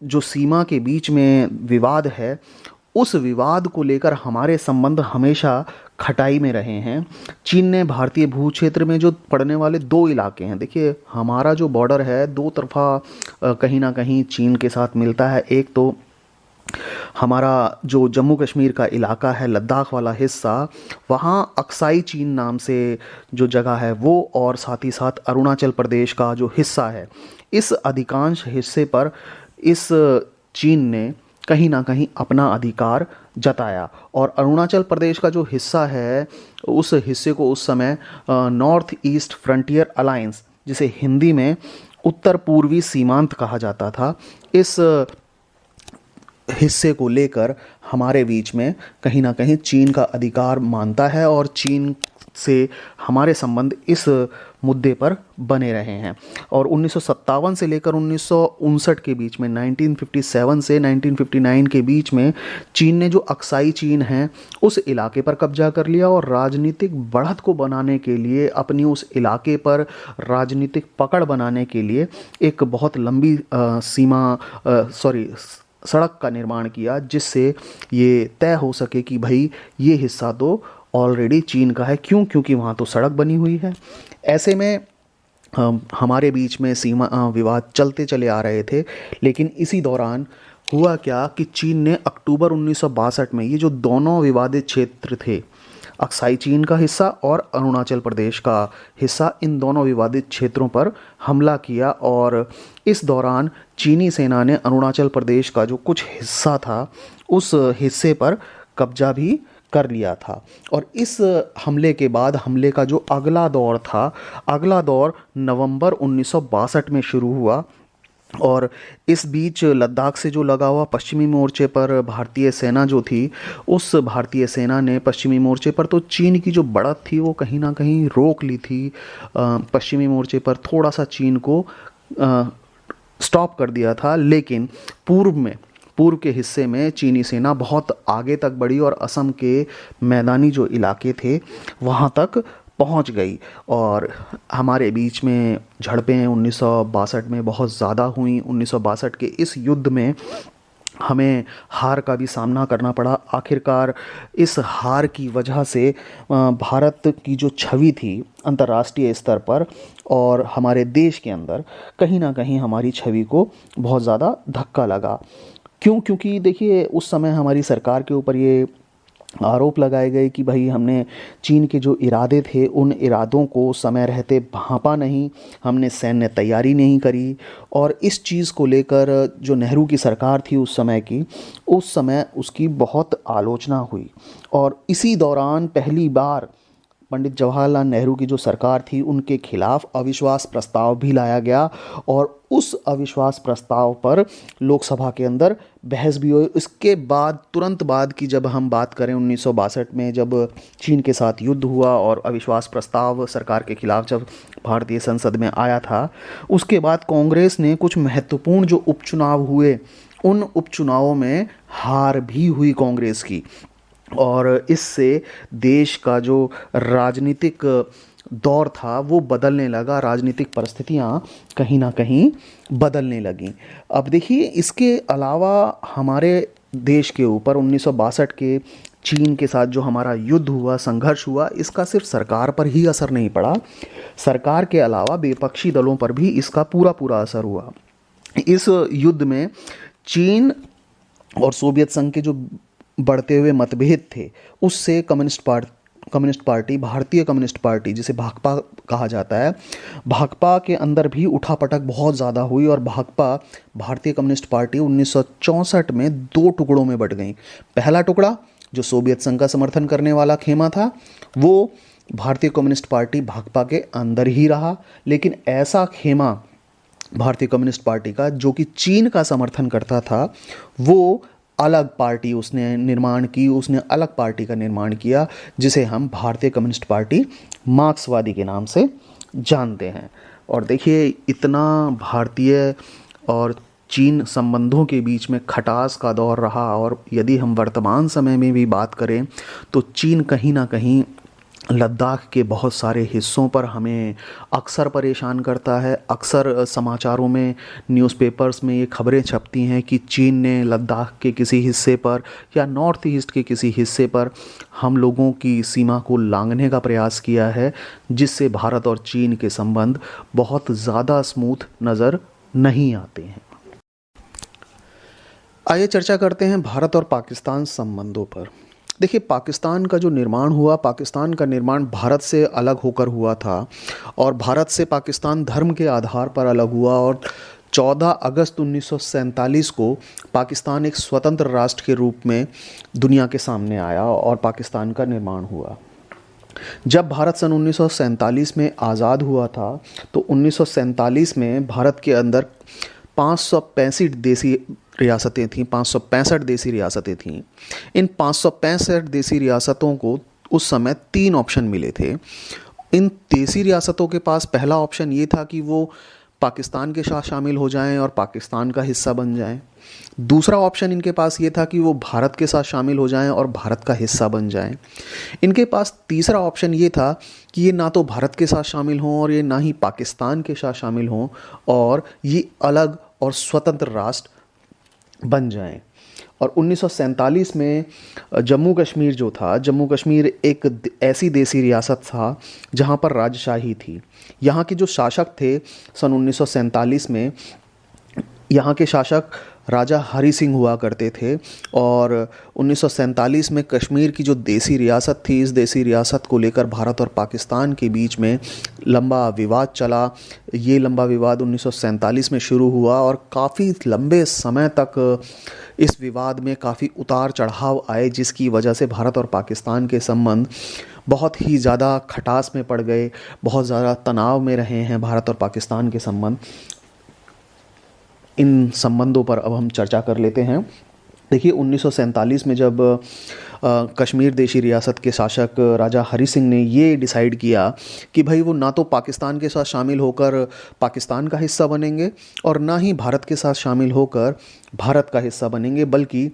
जो सीमा के बीच में विवाद है, उस विवाद को लेकर हमारे संबंध हमेशा खटाई में रहे हैं। चीन ने भारतीय भू क्षेत्र में जो पड़ने वाले दो इलाके हैं, देखिए हमारा जो बॉर्डर है दो तरफा कहीं ना कहीं चीन के साथ मिलता है। एक तो हमारा जो जम्मू कश्मीर का इलाका है, लद्दाख वाला हिस्सा, वहाँ अक्साई चीन नाम से जो जगह है वो, और साथ ही साथ अरुणाचल प्रदेश का जो हिस्सा है, इस अधिकांश हिस्से पर इस चीन ने कहीं ना कहीं अपना अधिकार जताया। और अरुणाचल प्रदेश का जो हिस्सा है, उस हिस्से को उस समय नॉर्थ ईस्ट फ्रंटियर अलायंस, जिसे हिंदी में उत्तर पूर्वी सीमांत कहा जाता था, इस हिस्से को लेकर हमारे बीच में कहीं ना कहीं चीन का अधिकार मानता है और चीन से हमारे संबंध इस मुद्दे पर बने रहे हैं। और 1957 से लेकर 1959 के बीच में, 1957 से 1959 के बीच में, चीन ने जो अक्साई चीन है उस इलाके पर कब्जा कर लिया और राजनीतिक बढ़त को बनाने के लिए, अपनी उस इलाके पर राजनीतिक पकड़ बनाने के लिए एक बहुत लंबी सड़क का निर्माण किया, जिससे ये तय हो सके कि भाई ये हिस्सा तो ऑलरेडी चीन का है। क्योंकि वहाँ तो सड़क बनी हुई है। ऐसे में हमारे बीच में सीमा विवाद चलते चले आ रहे थे। लेकिन इसी दौरान हुआ क्या कि चीन ने अक्टूबर 1962 में ये जो दोनों विवादित क्षेत्र थे, अक्साई चीन का हिस्सा और अरुणाचल प्रदेश का हिस्सा, इन दोनों विवादित क्षेत्रों पर हमला किया। और इस दौरान चीनी सेना ने अरुणाचल प्रदेश का जो कुछ हिस्सा था उस हिस्से पर कब्जा भी कर लिया था। और इस हमले के बाद, हमले का जो अगला दौर था, अगला दौर नवंबर 1962 में शुरू हुआ। और इस बीच लद्दाख से जो लगा हुआ पश्चिमी मोर्चे पर भारतीय सेना जो थी, उस भारतीय सेना ने पश्चिमी मोर्चे पर तो चीन की जो बढ़त थी वो कहीं ना कहीं रोक ली थी। पश्चिमी मोर्चे पर थोड़ा सा चीन को स्टॉप कर दिया था। लेकिन पूर्व के हिस्से में चीनी सेना बहुत आगे तक बढ़ी और असम के मैदानी जो इलाके थे वहाँ तक पहुँच गई। और हमारे बीच में झड़पें 1962 में बहुत ज़्यादा हुई। 1962 के इस युद्ध में हमें हार का भी सामना करना पड़ा। आखिरकार इस हार की वजह से भारत की जो छवि थी अंतर्राष्ट्रीय स्तर पर और हमारे देश के अंदर, कहीं ना कहीं हमारी छवि को बहुत ज़्यादा धक्का लगा। क्योंकि देखिए, उस समय हमारी सरकार के ऊपर ये आरोप लगाए गए कि भाई हमने चीन के जो इरादे थे उन इरादों को समय रहते भांपा नहीं, हमने सैन्य तैयारी नहीं करी। और इस चीज़ को लेकर जो नेहरू की सरकार थी उस समय उसकी बहुत आलोचना हुई। और इसी दौरान पहली बार पंडित जवाहरलाल नेहरू की जो सरकार थी उनके खिलाफ अविश्वास प्रस्ताव भी लाया गया और उस अविश्वास प्रस्ताव पर लोकसभा के अंदर बहस भी हुई। इसके बाद तुरंत बाद की जब हम बात करें 1962 में जब चीन के साथ युद्ध हुआ और अविश्वास प्रस्ताव सरकार के खिलाफ जब भारतीय संसद में आया था, उसके बाद कांग्रेस ने कुछ महत्वपूर्ण जो उपचुनाव हुए उन उपचुनावों में हार भी हुई कांग्रेस की और इससे देश का जो राजनीतिक दौर था वो बदलने लगा, राजनीतिक परिस्थितियाँ कहीं ना कहीं बदलने लगीं। अब देखिए इसके अलावा हमारे देश के ऊपर 1962 के चीन के साथ जो हमारा युद्ध हुआ, संघर्ष हुआ, इसका सिर्फ सरकार पर ही असर नहीं पड़ा, सरकार के अलावा विपक्षी दलों पर भी इसका पूरा पूरा असर हुआ। इस युद्ध में चीन और सोवियत संघ के जो बढ़ते हुए मतभेद थे उससे कम्युनिस्ट पार्टी, भारतीय कम्युनिस्ट पार्टी जिसे भाकपा कहा जाता है, भाकपा के अंदर भी उठापटक बहुत ज़्यादा हुई और भाकपा, भारतीय कम्युनिस्ट पार्टी 1964 में दो टुकड़ों में बट गई। पहला टुकड़ा जो सोवियत संघ का समर्थन करने वाला खेमा था वो भारतीय कम्युनिस्ट पार्टी भाकपा के अंदर ही रहा, लेकिन ऐसा खेमा भारतीय कम्युनिस्ट पार्टी का जो कि चीन का समर्थन करता था वो अलग पार्टी उसने निर्माण की, उसने अलग पार्टी का निर्माण किया जिसे हम भारतीय कम्युनिस्ट पार्टी मार्क्सवादी के नाम से जानते हैं। और देखिए इतना भारतीय और चीन संबंधों के बीच में खटास का दौर रहा और यदि हम वर्तमान समय में भी बात करें तो चीन कहीं ना कहीं लद्दाख के बहुत सारे हिस्सों पर हमें अक्सर परेशान करता है। अक्सर समाचारों में, न्यूज़पेपर्स में ये खबरें छपती हैं कि चीन ने लद्दाख के किसी हिस्से पर या नॉर्थ ईस्ट के किसी हिस्से पर हम लोगों की सीमा को लांघने का प्रयास किया है, जिससे भारत और चीन के संबंध बहुत ज़्यादा स्मूथ नज़र नहीं आते हैं। आइए चर्चा करते हैं भारत और पाकिस्तान संबंधों पर। देखिए पाकिस्तान का जो निर्माण हुआ, पाकिस्तान का निर्माण भारत से अलग होकर हुआ था और भारत से पाकिस्तान धर्म के आधार पर अलग हुआ और 14 अगस्त 1947 को पाकिस्तान एक स्वतंत्र राष्ट्र के रूप में दुनिया के सामने आया और पाकिस्तान का निर्माण हुआ। जब भारत सन 1947 में आज़ाद हुआ था तो 1947 में भारत के अंदर 565 देसी रियासतें थीं, 565 देसी रियासतें थीं। इन 565 देसी रियासतों को उस समय 3 ऑप्शन मिले थे। इन देसी रियासतों के पास पहला ऑप्शन ये था कि वो पाकिस्तान के साथ शामिल हो जाएं और पाकिस्तान का हिस्सा बन जाएं। दूसरा ऑप्शन इनके पास ये था कि वो भारत के साथ शामिल हो जाएं और भारत का हिस्सा बन जाएं। इनके पास तीसरा ऑप्शन ये था कि ये ना तो भारत के साथ शामिल हों और ये ना ही पाकिस्तान के साथ शामिल हों और ये अलग और स्वतंत्र राष्ट्र बन जाएं। और 1947 में जम्मू कश्मीर जो था, जम्मू कश्मीर एक ऐसी देसी रियासत था जहां पर राजशाही थी। यहाँ के जो शासक थे सन 1947 में, यहाँ के शासक राजा हरि सिंह हुआ करते थे और 1947 में कश्मीर की जो देसी रियासत थी, इस देसी रियासत को लेकर भारत और पाकिस्तान के बीच में लंबा विवाद चला। ये लंबा विवाद 1947 में शुरू हुआ और काफ़ी लंबे समय तक इस विवाद में काफ़ी उतार चढ़ाव आए, जिसकी वजह से भारत और पाकिस्तान के संबंध बहुत ही ज़्यादा खटास में पड़ गए, बहुत ज़्यादा तनाव में रहे हैं भारत और पाकिस्तान के संबंध। इन संबंधों पर अब हम चर्चा कर लेते हैं। देखिए 1947 में जब कश्मीर देशी रियासत के शासक राजा हरि सिंह ने ये डिसाइड किया कि भाई वो ना तो पाकिस्तान के साथ शामिल होकर पाकिस्तान का हिस्सा बनेंगे और ना ही भारत के साथ शामिल होकर भारत का हिस्सा बनेंगे, बल्कि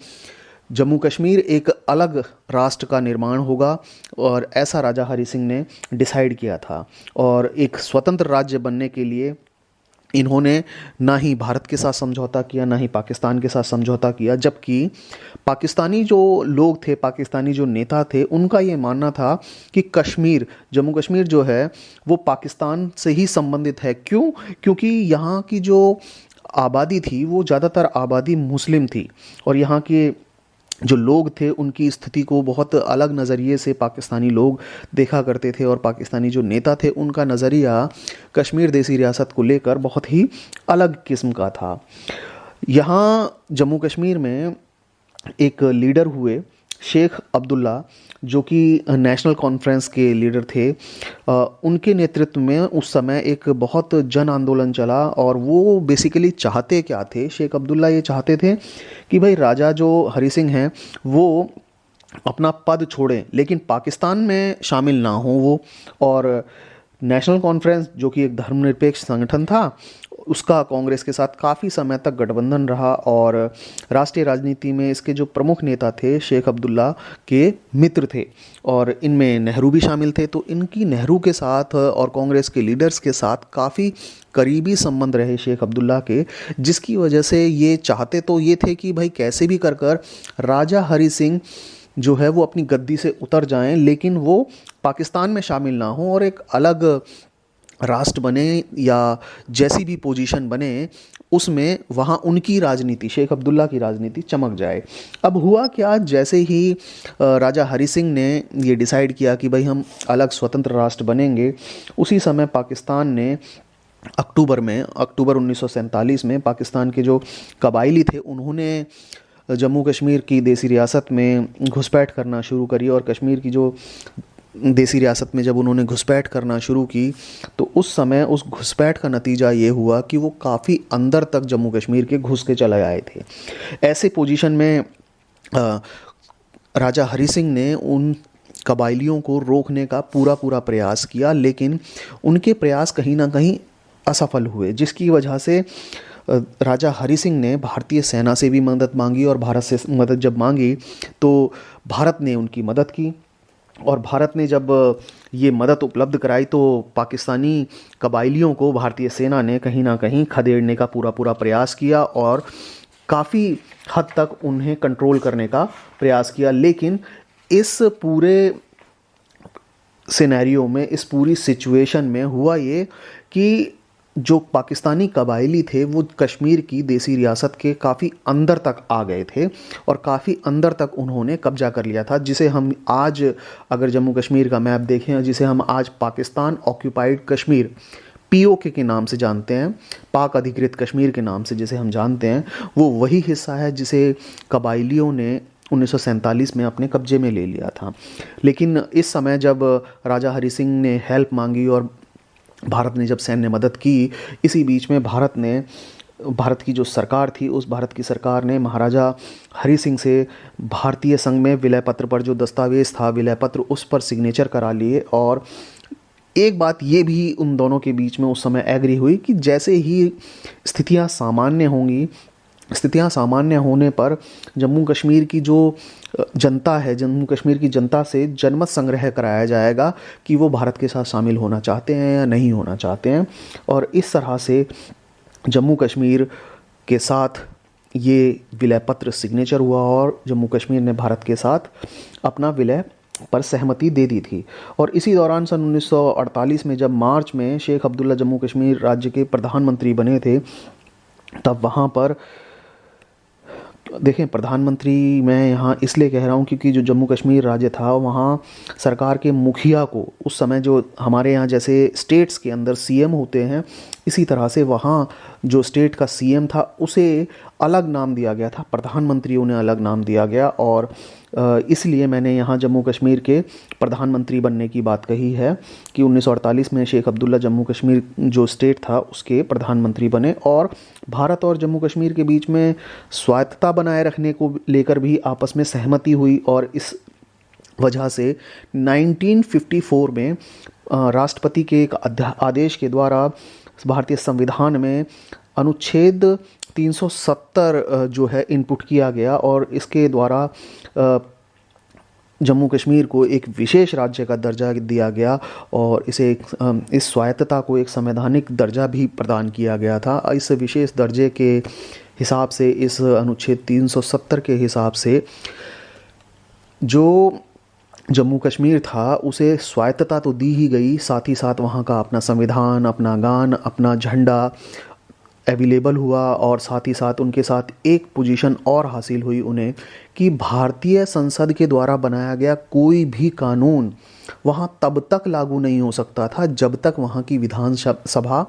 जम्मू कश्मीर एक अलग राष्ट्र का निर्माण होगा, और ऐसा राजा हरि सिंह ने डिसाइड किया था। और एक स्वतंत्र राज्य बनने के लिए इन्होंने ना ही भारत के साथ समझौता किया, ना ही पाकिस्तान के साथ समझौता किया, जबकि पाकिस्तानी जो लोग थे, पाकिस्तानी जो नेता थे, उनका ये मानना था कि कश्मीर, जम्मू कश्मीर जो है वो पाकिस्तान से ही संबंधित है। क्यों? क्योंकि यहाँ की जो आबादी थी वो ज़्यादातर आबादी मुस्लिम थी और यहाँ के जो लोग थे उनकी स्थिति को बहुत अलग नज़रिए से पाकिस्तानी लोग देखा करते थे और पाकिस्तानी जो नेता थे उनका नज़रिया कश्मीर देसी रियासत को लेकर बहुत ही अलग किस्म का था। यहाँ जम्मू कश्मीर में एक लीडर हुए शेख अब्दुल्ला जो कि नेशनल कॉन्फ्रेंस के लीडर थे, उनके नेतृत्व में उस समय एक बहुत जन आंदोलन चला। और वो बेसिकली चाहते क्या थे, शेख अब्दुल्ला ये चाहते थे कि भाई राजा जो हरि सिंह हैं वो अपना पद छोड़ें लेकिन पाकिस्तान में शामिल ना हो वो। और नेशनल कॉन्फ्रेंस जो कि एक धर्मनिरपेक्ष संगठन था, उसका कांग्रेस के साथ काफ़ी समय तक गठबंधन रहा। और राष्ट्रीय राजनीति में इसके जो प्रमुख नेता थे शेख अब्दुल्ला के मित्र थे, और इनमें नेहरू भी शामिल थे। तो इनकी नेहरू के साथ और कांग्रेस के लीडर्स के साथ काफ़ी करीबी संबंध रहे शेख अब्दुल्ला के, जिसकी वजह से ये चाहते तो ये थे कि भाई कैसे भी कर कर राजा हरि सिंह जो है वो अपनी गद्दी से उतर जाएं, लेकिन वो पाकिस्तान में शामिल ना हो और एक अलग राष्ट्र बने या जैसी भी पोजीशन बने उसमें वहाँ उनकी राजनीति, शेख अब्दुल्ला की राजनीति चमक जाए। अब हुआ क्या, जैसे ही राजा हरि सिंह ने ये डिसाइड किया कि भाई हम अलग स्वतंत्र राष्ट्र बनेंगे, उसी समय पाकिस्तान ने अक्टूबर 1947 में पाकिस्तान के जो कबायली थे उन्होंने जम्मू कश्मीर की देसी रियासत में घुसपैठ करना शुरू करी। और कश्मीर की जो देसी रियासत में जब उन्होंने घुसपैठ करना शुरू की तो उस समय उस घुसपैठ का नतीजा ये हुआ कि वो काफ़ी अंदर तक जम्मू कश्मीर के घुस के चले आए थे। ऐसे पोजीशन में राजा हरि सिंह ने उन कबायलियों को रोकने का पूरा प्रयास किया, लेकिन उनके प्रयास कहीं ना कहीं असफल हुए, जिसकी वजह से राजा हरि सिंह ने भारतीय सेना से भी मदद मांगी। और भारत से मदद जब मांगी तो भारत ने उनकी मदद की, और भारत ने जब ये मदद उपलब्ध कराई तो पाकिस्तानी कबायलियों को भारतीय सेना ने कहीं ना कहीं खदेड़ने का पूरा प्रयास किया और काफ़ी हद तक उन्हें कंट्रोल करने का प्रयास किया। लेकिन इस पूरे सिनेरियो में, इस पूरी सिचुएशन में हुआ ये कि जो पाकिस्तानी कबायली थे वो कश्मीर की देसी रियासत के काफ़ी अंदर तक आ गए थे और काफ़ी अंदर तक उन्होंने कब्जा कर लिया था, जिसे हम आज अगर जम्मू कश्मीर का मैप देखें, जिसे हम आज पाकिस्तान ऑक्यूपाइड कश्मीर पीओके के नाम से जानते हैं, पाक अधिकृत कश्मीर के नाम से जिसे हम जानते हैं, वो वही हिस्सा है जिसे कबायलियों ने 1947 में अपने कब्जे में ले लिया था। लेकिन इस समय जब राजा हरि सिंह ने हेल्प मांगी और भारत ने जब सैन्य मदद की, इसी बीच में भारत की जो सरकार थी, उस भारत की सरकार ने महाराजा हरि सिंह से भारतीय संघ में विलय पत्र पर जो दस्तावेज़ था, विलय पत्र, उस पर सिग्नेचर करा लिए। और एक बात ये भी उन दोनों के बीच में उस समय एग्री हुई कि जैसे ही स्थितियां सामान्य होंगी, स्थितियां सामान्य होने पर जम्मू कश्मीर की जो जनता है, जम्मू कश्मीर की जनता से जनमत संग्रह कराया जाएगा कि वो भारत के साथ शामिल होना चाहते हैं या नहीं होना चाहते हैं। और इस तरह से जम्मू कश्मीर के साथ ये विलय पत्र सिग्नेचर हुआ और जम्मू कश्मीर ने भारत के साथ अपना विलय पर सहमति दे दी थी। और इसी दौरान सन 1948 में जब मार्च में शेख अब्दुल्ला जम्मू कश्मीर राज्य के प्रधानमंत्री बने थे, तब वहाँ पर देखें, प्रधानमंत्री मैं यहाँ इसलिए कह रहा हूँ क्योंकि जो जम्मू कश्मीर राज्य था वहाँ सरकार के मुखिया को उस समय जो हमारे यहाँ जैसे स्टेट्स के अंदर सीएम होते हैं, इसी तरह से वहाँ जो स्टेट का सीएम था उसे अलग नाम दिया गया था, प्रधानमंत्री उन्हें अलग नाम दिया गया। और इसलिए मैंने यहाँ जम्मू कश्मीर के प्रधानमंत्री बनने की बात कही है कि 1948 में शेख अब्दुल्ला जम्मू कश्मीर जो स्टेट था उसके प्रधानमंत्री बने। और भारत और जम्मू कश्मीर के बीच में स्वायत्तता बनाए रखने को लेकर भी आपस में सहमति हुई और इस वजह से 1954 में राष्ट्रपति के एक आदेश के द्वारा भारतीय संविधान में अनुच्छेद 370 जो है इनपुट किया गया और इसके द्वारा जम्मू कश्मीर को एक विशेष राज्य का दर्जा दिया गया और इसे इस स्वायत्तता को एक संवैधानिक दर्जा भी प्रदान किया गया था। इस विशेष दर्जे के हिसाब से, इस अनुच्छेद 370 के हिसाब से जो जम्मू कश्मीर था उसे स्वायत्तता तो दी ही गई, साथ ही साथ वहाँ का अपना संविधान, अपना गान, अपना झंडा अवेलेबल हुआ। और साथ ही साथ उनके साथ एक पोजीशन और हासिल हुई उन्हें कि भारतीय संसद के द्वारा बनाया गया कोई भी कानून वहाँ तब तक लागू नहीं हो सकता था जब तक वहाँ की विधानसभा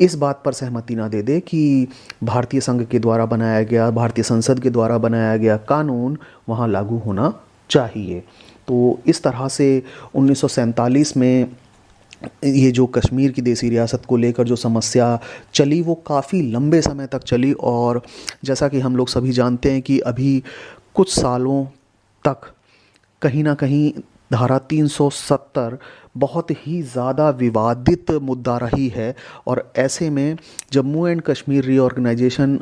इस बात पर सहमति ना दे दे कि भारतीय संघ के द्वारा बनाया गया, भारतीय संसद के द्वारा बनाया गया कानून वहाँ लागू होना चाहिए। तो इस तरह से 1947 में ये जो कश्मीर की देसी रियासत को लेकर जो समस्या चली वो काफ़ी लंबे समय तक चली, और जैसा कि हम लोग सभी जानते हैं कि अभी कुछ सालों तक कहीं ना कहीं धारा 370 बहुत ही ज़्यादा विवादित मुद्दा रही है। और ऐसे में Jammu and Kashmir reorganisation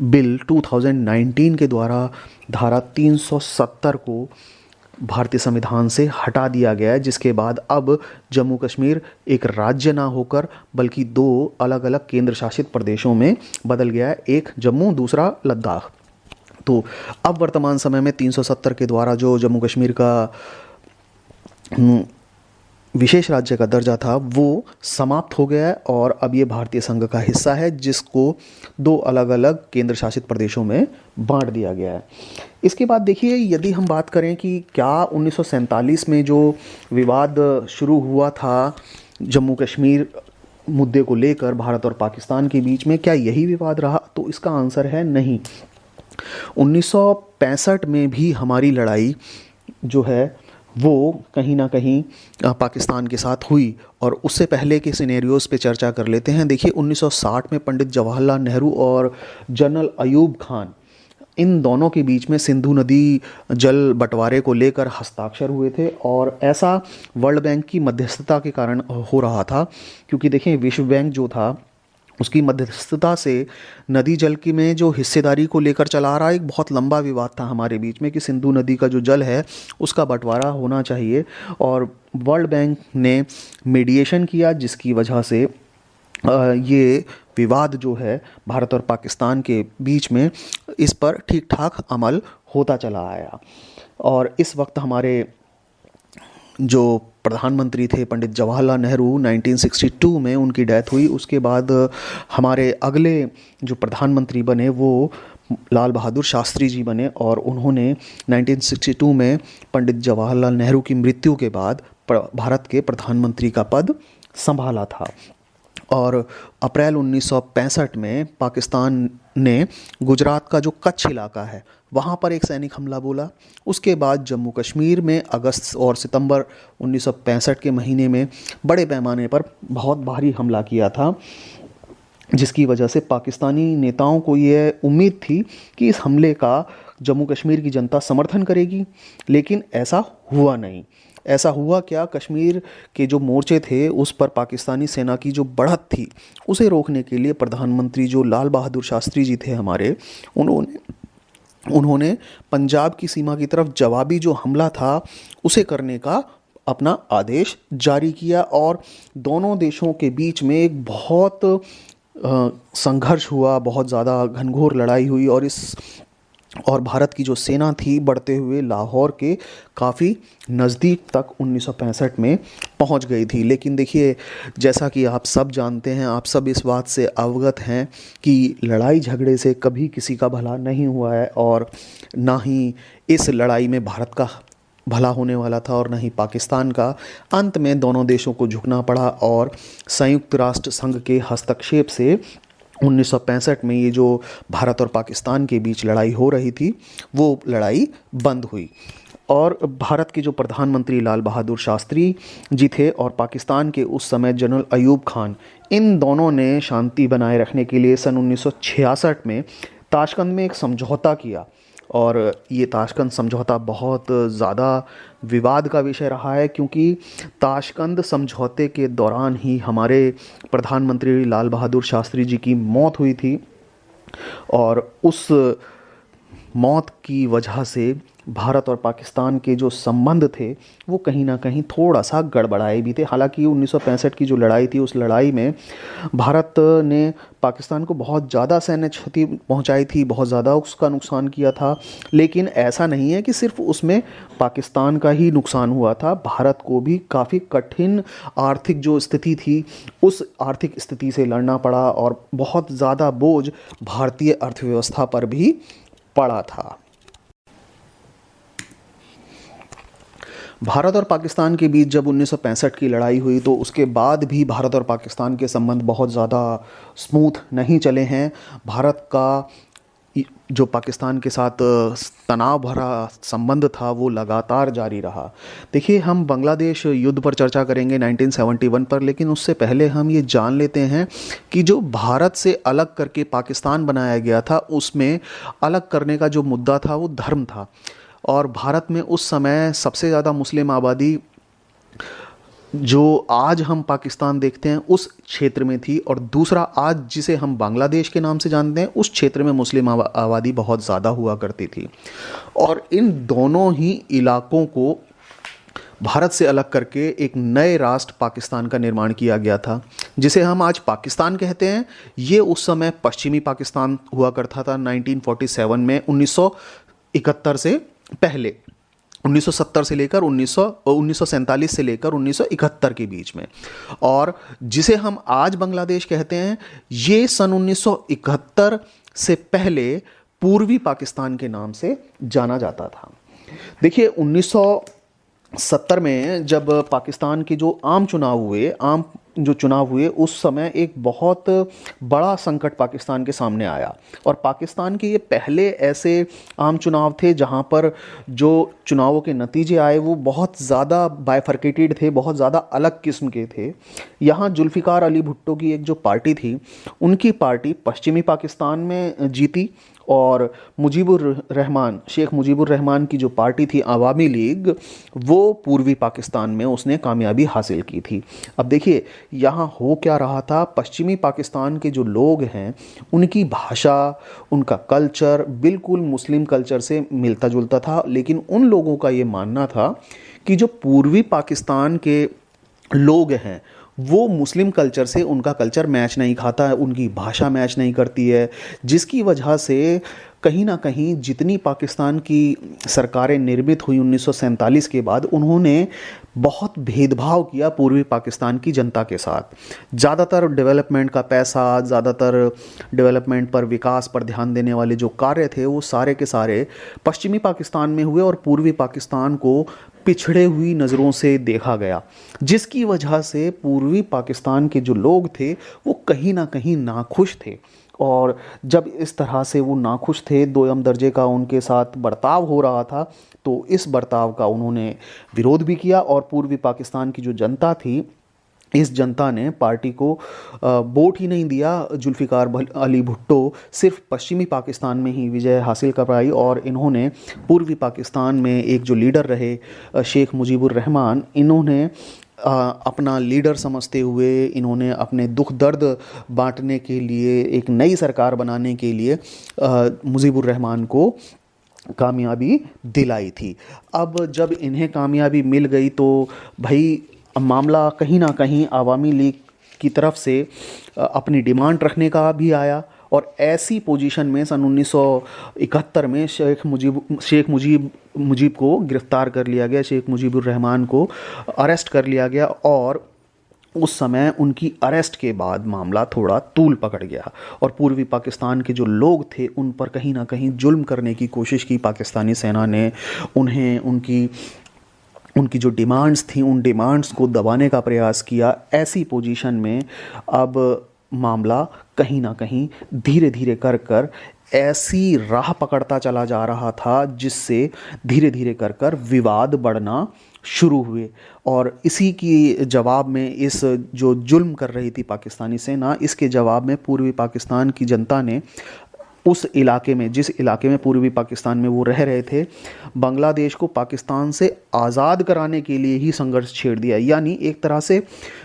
bill 2019 के द्वारा धारा 370 को भारतीय संविधान से हटा दिया गया है, जिसके बाद अब जम्मू कश्मीर एक राज्य ना होकर बल्कि दो अलग अलग केंद्र शासित प्रदेशों में बदल गया है, एक जम्मू दूसरा लद्दाख। तो अब वर्तमान समय में 370 के द्वारा जो जम्मू कश्मीर का विशेष राज्य का दर्जा था वो समाप्त हो गया है और अब ये भारतीय संघ का हिस्सा है, जिसको दो अलग अलग केंद्र शासित प्रदेशों में बांट दिया गया है। इसके बाद देखिए, यदि हम बात करें कि क्या 1947 में जो विवाद शुरू हुआ था जम्मू कश्मीर मुद्दे को लेकर भारत और पाकिस्तान के बीच में, क्या यही विवाद रहा, तो इसका आंसर है नहीं। 1965 में भी हमारी लड़ाई जो है वो कहीं ना कहीं पाकिस्तान के साथ हुई, और उससे पहले के सिनेरियोज़ पे चर्चा कर लेते हैं। देखिए 1960 में पंडित जवाहरलाल नेहरू और जनरल अयूब खान, इन दोनों के बीच में सिंधु नदी जल बंटवारे को लेकर हस्ताक्षर हुए थे, और ऐसा वर्ल्ड बैंक की मध्यस्थता के कारण हो रहा था, क्योंकि देखिए विश्व बैंक जो था उसकी मध्यस्थता से नदी जल की में जो हिस्सेदारी को लेकर चला रहा एक बहुत लंबा विवाद था हमारे बीच में कि सिंधु नदी का जो जल है उसका बंटवारा होना चाहिए, और वर्ल्ड बैंक ने मीडिएशन किया, जिसकी वजह से ये विवाद जो है भारत और पाकिस्तान के बीच में इस पर ठीक ठाक अमल होता चला आया। और इस वक्त हमारे जो प्रधानमंत्री थे पंडित जवाहरलाल नेहरू, 1962 में उनकी डेथ हुई। उसके बाद हमारे अगले जो प्रधानमंत्री बने वो लाल बहादुर शास्त्री जी बने, और उन्होंने 1962 में पंडित जवाहरलाल नेहरू की मृत्यु के बाद भारत के प्रधानमंत्री का पद संभाला था। और अप्रैल 1965 में पाकिस्तान ने गुजरात का जो कच्छ इलाका है वहाँ पर एक सैनिक हमला बोला। उसके बाद जम्मू कश्मीर में अगस्त और सितंबर 1965 के महीने में बड़े पैमाने पर बहुत भारी हमला किया था, जिसकी वजह से पाकिस्तानी नेताओं को ये उम्मीद थी कि इस हमले का जम्मू कश्मीर की जनता समर्थन करेगी, लेकिन ऐसा हुआ नहीं। ऐसा हुआ क्या, कश्मीर के जो मोर्चे थे उस पर पाकिस्तानी सेना की जो बढ़त थी उसे रोकने के लिए प्रधानमंत्री जो लाल बहादुर शास्त्री जी थे हमारे, उन्होंने पंजाब की सीमा की तरफ जवाबी जो हमला था उसे करने का अपना आदेश जारी किया, और दोनों देशों के बीच में एक बहुत संघर्ष हुआ, बहुत ज़्यादा घनघोर लड़ाई हुई, और भारत की जो सेना थी बढ़ते हुए लाहौर के काफ़ी नज़दीक तक 1965 में पहुंच गई थी। लेकिन देखिए, जैसा कि आप सब जानते हैं, आप सब इस बात से अवगत हैं कि लड़ाई झगड़े से कभी किसी का भला नहीं हुआ है, और ना ही इस लड़ाई में भारत का भला होने वाला था और न ही पाकिस्तान का। अंत में दोनों देशों को झुकना पड़ा, और संयुक्त राष्ट्र संघ के हस्तक्षेप से 1965 में ये जो भारत और पाकिस्तान के बीच लड़ाई हो रही थी वो लड़ाई बंद हुई। और भारत के जो प्रधानमंत्री लाल बहादुर शास्त्री जी थे और पाकिस्तान के उस समय जनरल अयूब खान, इन दोनों ने शांति बनाए रखने के लिए सन 1966 में ताशकंद में एक समझौता किया, और ये ताशकंद समझौता बहुत ज़्यादा विवाद का विषय रहा है, क्योंकि ताशकंद समझौते के दौरान ही हमारे प्रधानमंत्री लाल बहादुर शास्त्री जी की मौत हुई थी, और उस मौत की वजह से भारत और पाकिस्तान के जो संबंध थे वो कहीं ना कहीं थोड़ा सा गड़बड़ाए भी थे। हालांकि 1965 की जो लड़ाई थी उस लड़ाई में भारत ने पाकिस्तान को बहुत ज़्यादा सैन्य क्षति पहुंचाई थी, बहुत ज़्यादा उसका नुकसान किया था, लेकिन ऐसा नहीं है कि सिर्फ उसमें पाकिस्तान का ही नुकसान हुआ था। भारत को भी काफ़ी कठिन आर्थिक जो स्थिति थी उस आर्थिक स्थिति से लड़ना पड़ा, और बहुत ज़्यादा बोझ भारतीय अर्थव्यवस्था पर भी पड़ा था। भारत और पाकिस्तान के बीच जब 1965 की लड़ाई हुई तो उसके बाद भी भारत और पाकिस्तान के संबंध बहुत ज़्यादा स्मूथ नहीं चले हैं। भारत का जो पाकिस्तान के साथ तनाव भरा संबंध था वो लगातार जारी रहा। देखिए, हम बांग्लादेश युद्ध पर चर्चा करेंगे 1971 पर, लेकिन उससे पहले हम ये जान लेते हैं कि जो भारत से अलग करके पाकिस्तान बनाया गया था उसमें अलग करने का जो मुद्दा था वो धर्म था। और भारत में उस समय सबसे ज़्यादा मुस्लिम आबादी जो आज हम पाकिस्तान देखते हैं उस क्षेत्र में थी, और दूसरा आज जिसे हम बांग्लादेश के नाम से जानते हैं उस क्षेत्र में मुस्लिम आबादी बहुत ज़्यादा हुआ करती थी। और इन दोनों ही इलाकों को भारत से अलग करके एक नए राष्ट्र पाकिस्तान का निर्माण किया गया था, जिसे हम आज पाकिस्तान कहते हैं। ये उस समय पश्चिमी पाकिस्तान हुआ करता था 1947 में, 1971 से पहले, 1970 से लेकर 1947 से लेकर 1971 के बीच में। और जिसे हम आज बांग्लादेश कहते हैं ये सन 1971 से पहले पूर्वी पाकिस्तान के नाम से जाना जाता था। देखिए, 1970 में जब पाकिस्तान के जो आम चुनाव हुए उस समय एक बहुत बड़ा संकट पाकिस्तान के सामने आया। और पाकिस्तान के ये पहले ऐसे आम चुनाव थे जहां पर जो चुनावों के नतीजे आए वो बहुत ज़्यादा बाइफरकेटेड थे, बहुत ज़्यादा अलग किस्म के थे। यहाँ जुल्फ़िकार अली भुट्टो की एक जो पार्टी थी, उनकी पार्टी पश्चिमी पाकिस्तान में जीती, और शेख मुजीबुर रहमान की जो पार्टी थी अवामी लीग, वो पूर्वी पाकिस्तान में उसने कामयाबी हासिल की थी। अब देखिए, यहाँ हो क्या रहा था, पश्चिमी पाकिस्तान के जो लोग हैं उनकी भाषा, उनका कल्चर बिल्कुल मुस्लिम कल्चर से मिलता जुलता था, लेकिन उन लोगों का ये मानना था कि जो पूर्वी पाकिस्तान के लोग हैं वो मुस्लिम कल्चर से उनका कल्चर मैच नहीं खाता है, उनकी भाषा मैच नहीं करती है, जिसकी वजह से कहीं ना कहीं जितनी पाकिस्तान की सरकारें निर्मित हुई 1947 के बाद, उन्होंने बहुत भेदभाव किया पूर्वी पाकिस्तान की जनता के साथ। ज़्यादातर डेवलपमेंट का पैसा, ज़्यादातर डेवलपमेंट पर, विकास पर ध्यान देने वाले जो कार्य थे वो सारे के सारे पश्चिमी पाकिस्तान में हुए और पूर्वी पाकिस्तान को पिछड़े हुई नज़रों से देखा गया, जिसकी वजह से पूर्वी पाकिस्तान के जो लोग थे वो कहीं ना कहीं नाखुश थे। और जब इस तरह से वो नाखुश थे, दोयम दर्जे का उनके साथ बर्ताव हो रहा था, तो इस बर्ताव का उन्होंने विरोध भी किया। और पूर्वी पाकिस्तान की जो जनता थी, इस जनता ने पार्टी को वोट ही नहीं दिया जुल्फ़िकार अली भुट्टो, सिर्फ पश्चिमी पाकिस्तान में ही विजय हासिल कर पाई। और इन्होंने पूर्वी पाकिस्तान में एक जो लीडर रहे शेख मुजीबुर रहमान, इन्होंने अपना लीडर समझते हुए, इन्होंने अपने दुख दर्द बांटने के लिए, एक नई सरकार बनाने के लिए मुजीबुर रहमान को कामयाबी दिलाई थी। अब जब इन्हें कामयाबी मिल गई तो भाई मामला कहीं ना कहीं अवामी लीग की तरफ से अपनी डिमांड रखने का भी आया। और ऐसी पोजीशन में सन 1971 में शेख मुजीब को गिरफ्तार कर लिया गया, शेख मुजीबुर रहमान को अरेस्ट कर लिया गया। और उस समय उनकी अरेस्ट के बाद मामला थोड़ा तूल पकड़ गया और पूर्वी पाकिस्तान के जो लोग थे उन पर कहीं ना कहीं जुल्म करने की कोशिश की पाकिस्तानी सेना ने। उन्हें उनकी जो डिमांड्स थी उन डिमांड्स को दबाने का प्रयास किया। ऐसी पोजीशन में अब मामला कहीं ना कहीं धीरे धीरे कर ऐसी राह पकड़ता चला जा रहा था जिससे धीरे धीरे कर विवाद बढ़ना शुरू हुए। और इसी की जवाब में, इस जो जुल्म कर रही थी पाकिस्तानी सेना, इसके जवाब में पूर्वी पाकिस्तान की जनता ने उस इलाके में, जिस इलाके में पूर्वी पाकिस्तान में वो रह रहे थे, बांग्लादेश को पाकिस्तान से आज़ाद कराने के लिए ही संघर्ष छेड़ दिया। यानी एक तरह से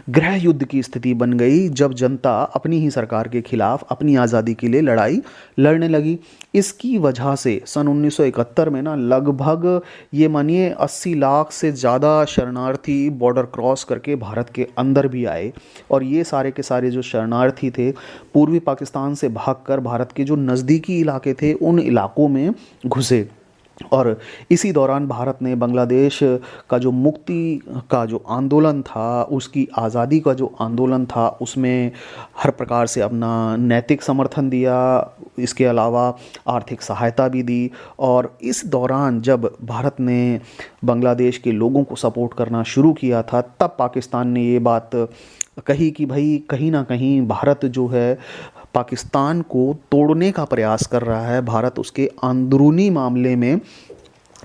गृह युद्ध की स्थिति बन गई जब जनता अपनी ही सरकार के खिलाफ अपनी आज़ादी के लिए लड़ाई लड़ने लगी। इसकी वजह से सन 1971 में ना लगभग ये मानिए 80 लाख से ज़्यादा शरणार्थी बॉर्डर क्रॉस करके भारत के अंदर भी आए। और ये सारे के सारे जो शरणार्थी थे पूर्वी पाकिस्तान से भागकर भारत के जो नज़दीकी इलाके थे उन इलाकों में घुसे। और इसी दौरान भारत ने बांग्लादेश का जो मुक्ति का जो आंदोलन था, उसकी आज़ादी का जो आंदोलन था, उसमें हर प्रकार से अपना नैतिक समर्थन दिया। इसके अलावा आर्थिक सहायता भी दी। और इस दौरान जब भारत ने बांग्लादेश के लोगों को सपोर्ट करना शुरू किया था, तब पाकिस्तान ने ये बात कही कि भाई कहीं ना कहीं भारत जो है पाकिस्तान को तोड़ने का प्रयास कर रहा है, भारत उसके अंदरूनी मामले में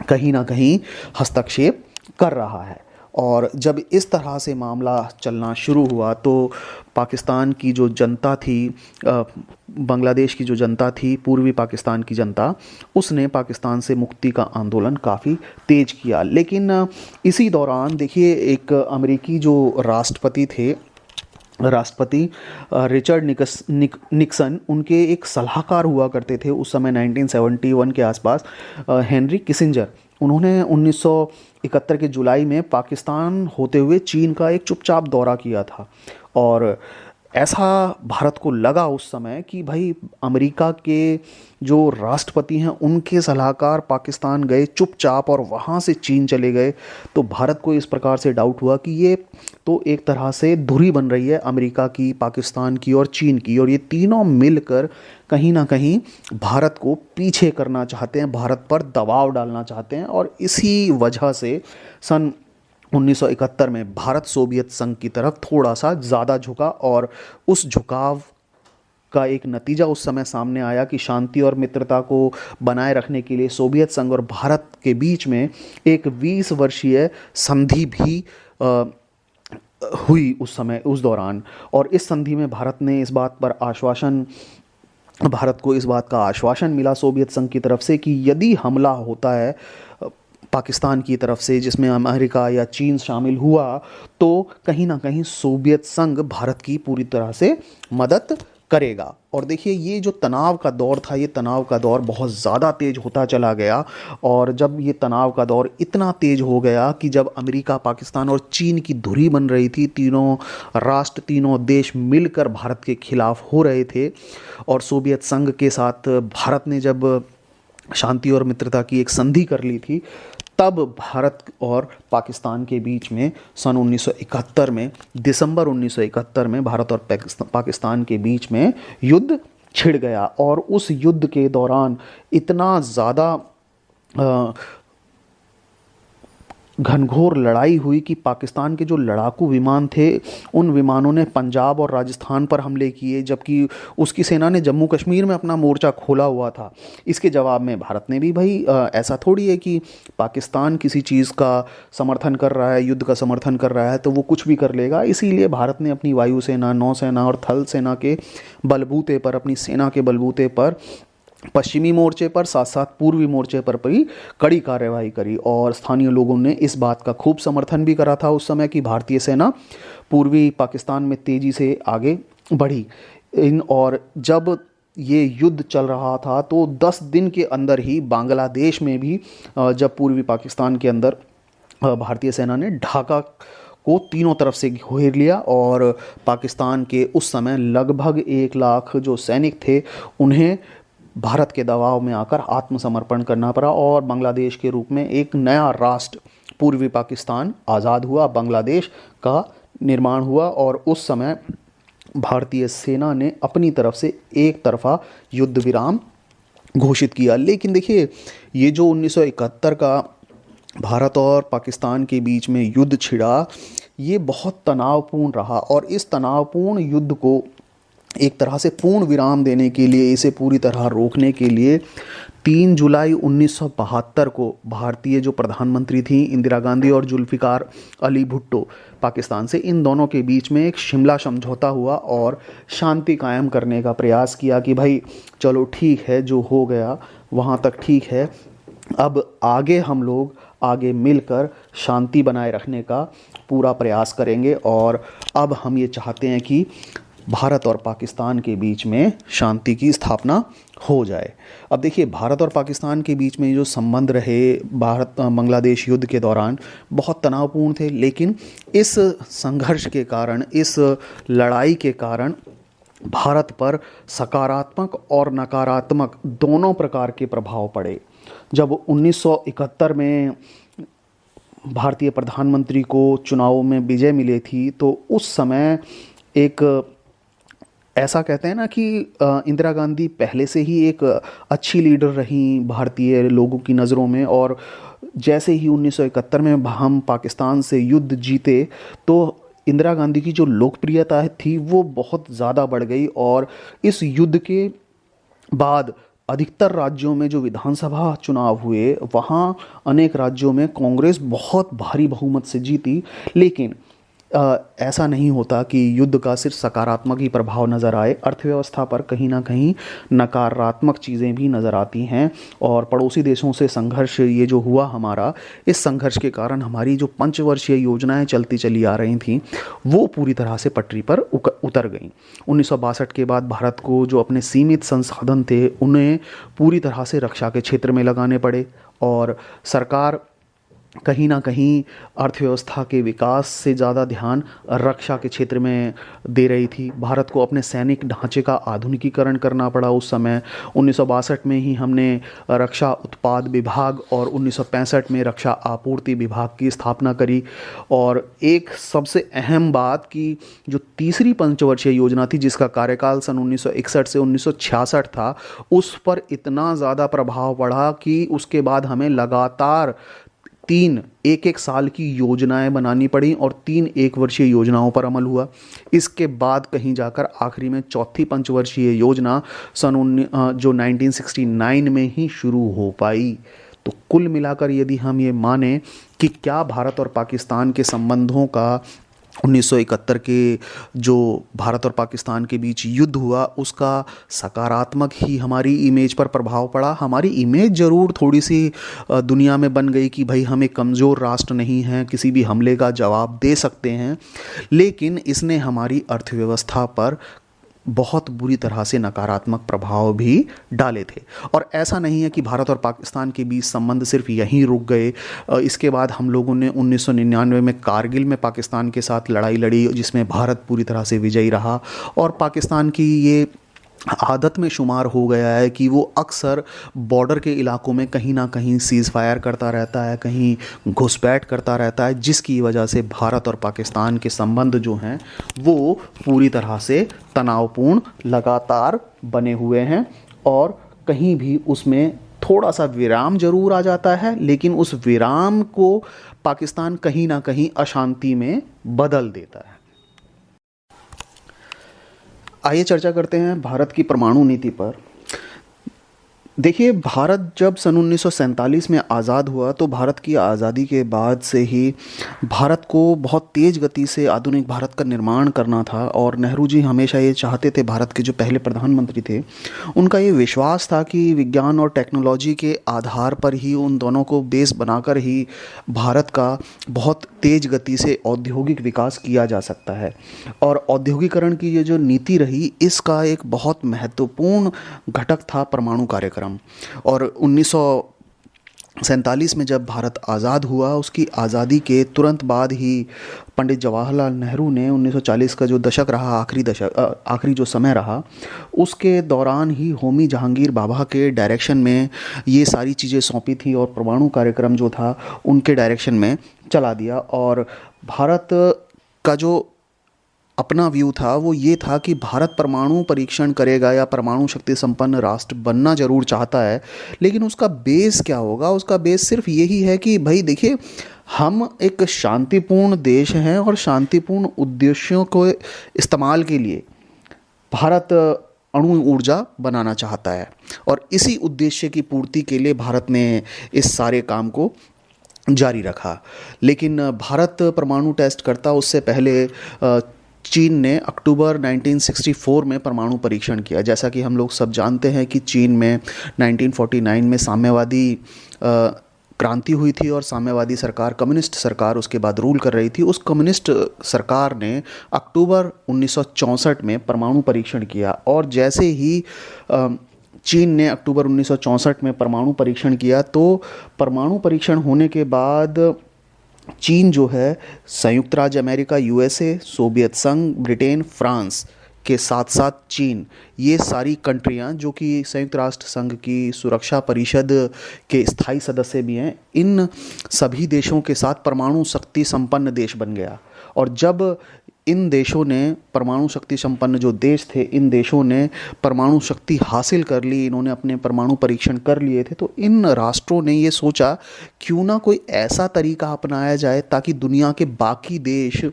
कहीं ना कहीं हस्तक्षेप कर रहा है। और जब इस तरह से मामला चलना शुरू हुआ तो पाकिस्तान की जो जनता थी, बांग्लादेश की जो जनता थी, पूर्वी पाकिस्तान की जनता, उसने पाकिस्तान से मुक्ति का आंदोलन काफ़ी तेज किया। लेकिन इसी दौरान देखिए, एक अमेरिकी जो राष्ट्रपति थे, राष्ट्रपति रिचर्ड निक्सन, उनके एक सलाहकार हुआ करते थे उस समय 1971 के आसपास, हेनरी किसिंजर। उन्होंने 1971 के जुलाई में पाकिस्तान होते हुए चीन का एक चुपचाप दौरा किया था। और ऐसा भारत को लगा उस समय कि भाई अमेरिका के जो राष्ट्रपति हैं, उनके सलाहकार पाकिस्तान गए चुपचाप और वहाँ से चीन चले गए। तो भारत को इस प्रकार से डाउट हुआ कि ये तो एक तरह से धुरी बन रही है अमेरिका की, पाकिस्तान की और चीन की, और ये तीनों मिलकर कहीं ना कहीं भारत को पीछे करना चाहते हैं, भारत पर दबाव डालना चाहते हैं। और इसी वजह से सन 1971 में भारत सोवियत संघ की तरफ थोड़ा सा ज़्यादा झुका। और उस झुकाव का एक नतीजा उस समय सामने आया कि शांति और मित्रता को बनाए रखने के लिए सोवियत संघ और भारत के बीच में एक 20 वर्षीय संधि भी हुई उस समय, उस दौरान। और इस संधि में भारत को इस बात का आश्वासन मिला सोवियत संघ की तरफ से कि यदि हमला होता है पाकिस्तान की तरफ से, जिसमें अमेरिका या चीन शामिल हुआ, तो कहीं ना कहीं सोवियत संघ भारत की पूरी तरह से मदद करेगा। और देखिए, ये जो तनाव का दौर था, ये तनाव का दौर बहुत ज़्यादा तेज होता चला गया। और जब ये तनाव का दौर इतना तेज हो गया कि जब अमेरिका, पाकिस्तान और चीन की धुरी बन रही थी, तीनों राष्ट्र, तीनों देश मिलकर भारत के खिलाफ हो रहे थे, और सोवियत संघ के साथ भारत ने जब शांति और मित्रता की एक संधि कर ली थी, तब भारत और पाकिस्तान के बीच में सन 1971 में, दिसंबर 1971 में भारत और पाकिस्तान के बीच में युद्ध छिड़ गया। और उस युद्ध के दौरान इतना ज़्यादा घनघोर लड़ाई हुई कि पाकिस्तान के जो लड़ाकू विमान थे, उन विमानों ने पंजाब और राजस्थान पर हमले किए, जबकि उसकी सेना ने जम्मू कश्मीर में अपना मोर्चा खोला हुआ था। इसके जवाब में भारत ने भी, भाई ऐसा थोड़ी है कि पाकिस्तान किसी चीज़ का समर्थन कर रहा है, युद्ध का समर्थन कर रहा है तो वो कुछ भी कर लेगा। इसीलिए भारत ने अपनी वायुसेना, नौसेना और थल सेना के बलबूते पर, अपनी सेना के बलबूते पर पश्चिमी मोर्चे पर, साथ साथ पूर्वी मोर्चे पर भी कड़ी कार्यवाही करी। और स्थानीय लोगों ने इस बात का खूब समर्थन भी करा था उस समय कि भारतीय सेना पूर्वी पाकिस्तान में तेज़ी से आगे बढ़ी। और जब ये युद्ध चल रहा था तो 10 दिन के अंदर ही बांग्लादेश में भी, जब पूर्वी पाकिस्तान के अंदर भारतीय सेना ने ढाका को तीनों तरफ से घेर लिया, और पाकिस्तान के उस समय लगभग 1 लाख जो सैनिक थे, उन्हें भारत के दबाव में आकर आत्मसमर्पण करना पड़ा। और बांग्लादेश के रूप में एक नया राष्ट्र पूर्वी पाकिस्तान आज़ाद हुआ, बांग्लादेश का निर्माण हुआ। और उस समय भारतीय सेना ने अपनी तरफ से एक तरफा युद्ध विराम घोषित किया। लेकिन देखिए, ये जो 1971 का भारत और पाकिस्तान के बीच में युद्ध छिड़ा, ये बहुत तनावपूर्ण रहा। और इस तनावपूर्ण युद्ध को एक तरह से पूर्ण विराम देने के लिए, इसे पूरी तरह रोकने के लिए 3 जुलाई 1972 को भारतीय जो प्रधानमंत्री थी इंदिरा गांधी और जुल्फ़िकार अली भुट्टो पाकिस्तान से, इन दोनों के बीच में एक शिमला समझौता हुआ और शांति कायम करने का प्रयास किया कि भाई चलो ठीक है, जो हो गया वहाँ तक ठीक है, अब आगे हम लोग आगे मिलकर शांति बनाए रखने का पूरा प्रयास करेंगे। और अब हम ये चाहते हैं कि भारत और पाकिस्तान के बीच में शांति की स्थापना हो जाए। अब देखिए, भारत और पाकिस्तान के बीच में जो संबंध रहे भारत बांग्लादेश युद्ध के दौरान बहुत तनावपूर्ण थे। लेकिन इस संघर्ष के कारण, इस लड़ाई के कारण भारत पर सकारात्मक और नकारात्मक दोनों प्रकार के प्रभाव पड़े। जब 1971 में भारतीय प्रधानमंत्री को चुनाव में विजय मिली थी, तो उस समय एक ऐसा कहते हैं ना कि इंदिरा गांधी पहले से ही एक अच्छी लीडर रही भारतीय लोगों की नज़रों में, और जैसे ही 1971 में हम पाकिस्तान से युद्ध जीते तो इंदिरा गांधी की जो लोकप्रियता थी वो बहुत ज़्यादा बढ़ गई। और इस युद्ध के बाद अधिकतर राज्यों में जो विधानसभा चुनाव हुए वहाँ अनेक राज्यों में कांग्रेस बहुत भारी बहुमत से जीती। लेकिन ऐसा नहीं होता कि युद्ध का सिर्फ सकारात्मक ही प्रभाव नज़र आए, अर्थव्यवस्था पर कहीं ना कहीं नकारात्मक चीज़ें भी नज़र आती हैं। और पड़ोसी देशों से संघर्ष ये जो हुआ हमारा, इस संघर्ष के कारण हमारी जो पंचवर्षीय योजनाएं चलती चली आ रही थीं वो पूरी तरह से पटरी पर उतर गईं। 1962 के बाद भारत को जो अपने सीमित संसाधन थे उन्हें पूरी तरह से रक्षा के क्षेत्र में लगाने पड़े, और सरकार कहीं ना कहीं अर्थव्यवस्था के विकास से ज़्यादा ध्यान रक्षा के क्षेत्र में दे रही थी। भारत को अपने सैनिक ढांचे का आधुनिकीकरण करना पड़ा उस समय। 1962 में ही हमने रक्षा उत्पाद विभाग और 1965 में रक्षा आपूर्ति विभाग की स्थापना करी। और एक सबसे अहम बात कि जो तीसरी पंचवर्षीय योजना थी जिसका कार्यकाल सन 1961 से 1966 था, उस पर इतना ज़्यादा प्रभाव पड़ा कि उसके बाद हमें लगातार 3 एक साल की योजनाएं बनानी पड़ी और 3 एक वर्षीय योजनाओं पर अमल हुआ। इसके बाद कहीं जाकर आखिरी में चौथी पंचवर्षीय योजना जो 1969 में ही शुरू हो पाई। तो कुल मिलाकर यदि हम ये माने कि क्या भारत और पाकिस्तान के संबंधों का 1971 के जो भारत और पाकिस्तान के बीच युद्ध हुआ उसका सकारात्मक ही हमारी इमेज पर प्रभाव पड़ा। हमारी इमेज ज़रूर थोड़ी सी दुनिया में बन गई कि भाई हम एक कमज़ोर राष्ट्र नहीं हैं, किसी भी हमले का जवाब दे सकते हैं, लेकिन इसने हमारी अर्थव्यवस्था पर बहुत बुरी तरह से नकारात्मक प्रभाव भी डाले थे। और ऐसा नहीं है कि भारत और पाकिस्तान के बीच संबंध सिर्फ यहीं रुक गए। इसके बाद हम लोगों ने 1999 में कारगिल में पाकिस्तान के साथ लड़ाई लड़ी जिसमें भारत पूरी तरह से विजयी रहा। और पाकिस्तान की ये आदत में शुमार हो गया है कि वो अक्सर बॉर्डर के इलाकों में कहीं ना कहीं सीज़ फायर करता रहता है, कहीं घुसपैठ करता रहता है, जिसकी वजह से भारत और पाकिस्तान के संबंध जो हैं वो पूरी तरह से तनावपूर्ण लगातार बने हुए हैं। और कहीं भी उसमें थोड़ा सा विराम जरूर आ जाता है, लेकिन उस विराम को पाकिस्तान कहीं ना कहीं अशांति में बदल देता है। आइए चर्चा करते हैं भारत की परमाणु नीति पर। देखिए, भारत जब सन 1947 में आज़ाद हुआ तो भारत की आज़ादी के बाद से ही भारत को बहुत तेज़ गति से आधुनिक भारत का निर्माण करना था। और नेहरू जी हमेशा ये चाहते थे, भारत के जो पहले प्रधानमंत्री थे उनका ये विश्वास था कि विज्ञान और टेक्नोलॉजी के आधार पर ही, उन दोनों को बेस बनाकर ही भारत का बहुत तेज़ गति से औद्योगिक विकास किया जा सकता है। और औद्योगिकरण की ये जो नीति रही, इसका एक बहुत महत्वपूर्ण घटक था परमाणु कार्यक्रम। और 1947 में जब भारत आज़ाद हुआ, उसकी आज़ादी के तुरंत बाद ही पंडित जवाहरलाल नेहरू ने 1940 का जो दशक रहा, आखिरी जो समय रहा, उसके दौरान ही होमी जहांगीर बाबा के डायरेक्शन में ये सारी चीज़ें सौंपी थी और परमाणु कार्यक्रम जो था उनके डायरेक्शन में चला दिया। और भारत का जो अपना व्यू था वो ये था कि भारत परमाणु परीक्षण करेगा या परमाणु शक्ति संपन्न राष्ट्र बनना जरूर चाहता है, लेकिन उसका बेस क्या होगा? उसका बेस सिर्फ यही है कि भाई देखिए, हम एक शांतिपूर्ण देश हैं और शांतिपूर्ण उद्देश्यों को इस्तेमाल के लिए भारत अणु ऊर्जा बनाना चाहता है। और इसी उद्देश्य की पूर्ति के लिए भारत ने इस सारे काम को जारी रखा। लेकिन भारत परमाणु टेस्ट करता उससे पहले चीन ने अक्टूबर 1964 में परमाणु परीक्षण किया। जैसा कि हम लोग सब जानते हैं कि चीन में 1949 में साम्यवादी क्रांति हुई थी और साम्यवादी सरकार, कम्युनिस्ट सरकार उसके बाद रूल कर रही थी। उस कम्युनिस्ट सरकार ने अक्टूबर 1964 में परमाणु परीक्षण किया। और जैसे ही चीन ने अक्टूबर 1964 में परमाणु परीक्षण किया, तो परमाणु परीक्षण होने के बाद चीन जो है संयुक्त राज्य अमेरिका, यूएसए, सोवियत संघ, ब्रिटेन, फ्रांस के साथ साथ चीन, ये सारी कंट्रियां जो कि संयुक्त राष्ट्र संघ की सुरक्षा परिषद के स्थायी सदस्य भी हैं, इन सभी देशों के साथ परमाणु शक्ति संपन्न देश बन गया। और जब इन देशों ने परमाणु शक्ति संपन्न जो देश थे, इन देशों ने परमाणु शक्ति हासिल कर ली, इन्होंने अपने परमाणु परीक्षण कर लिए थे, तो इन राष्ट्रों ने ये सोचा क्यों ना कोई ऐसा तरीका अपनाया जाए ताकि दुनिया के बाकी देश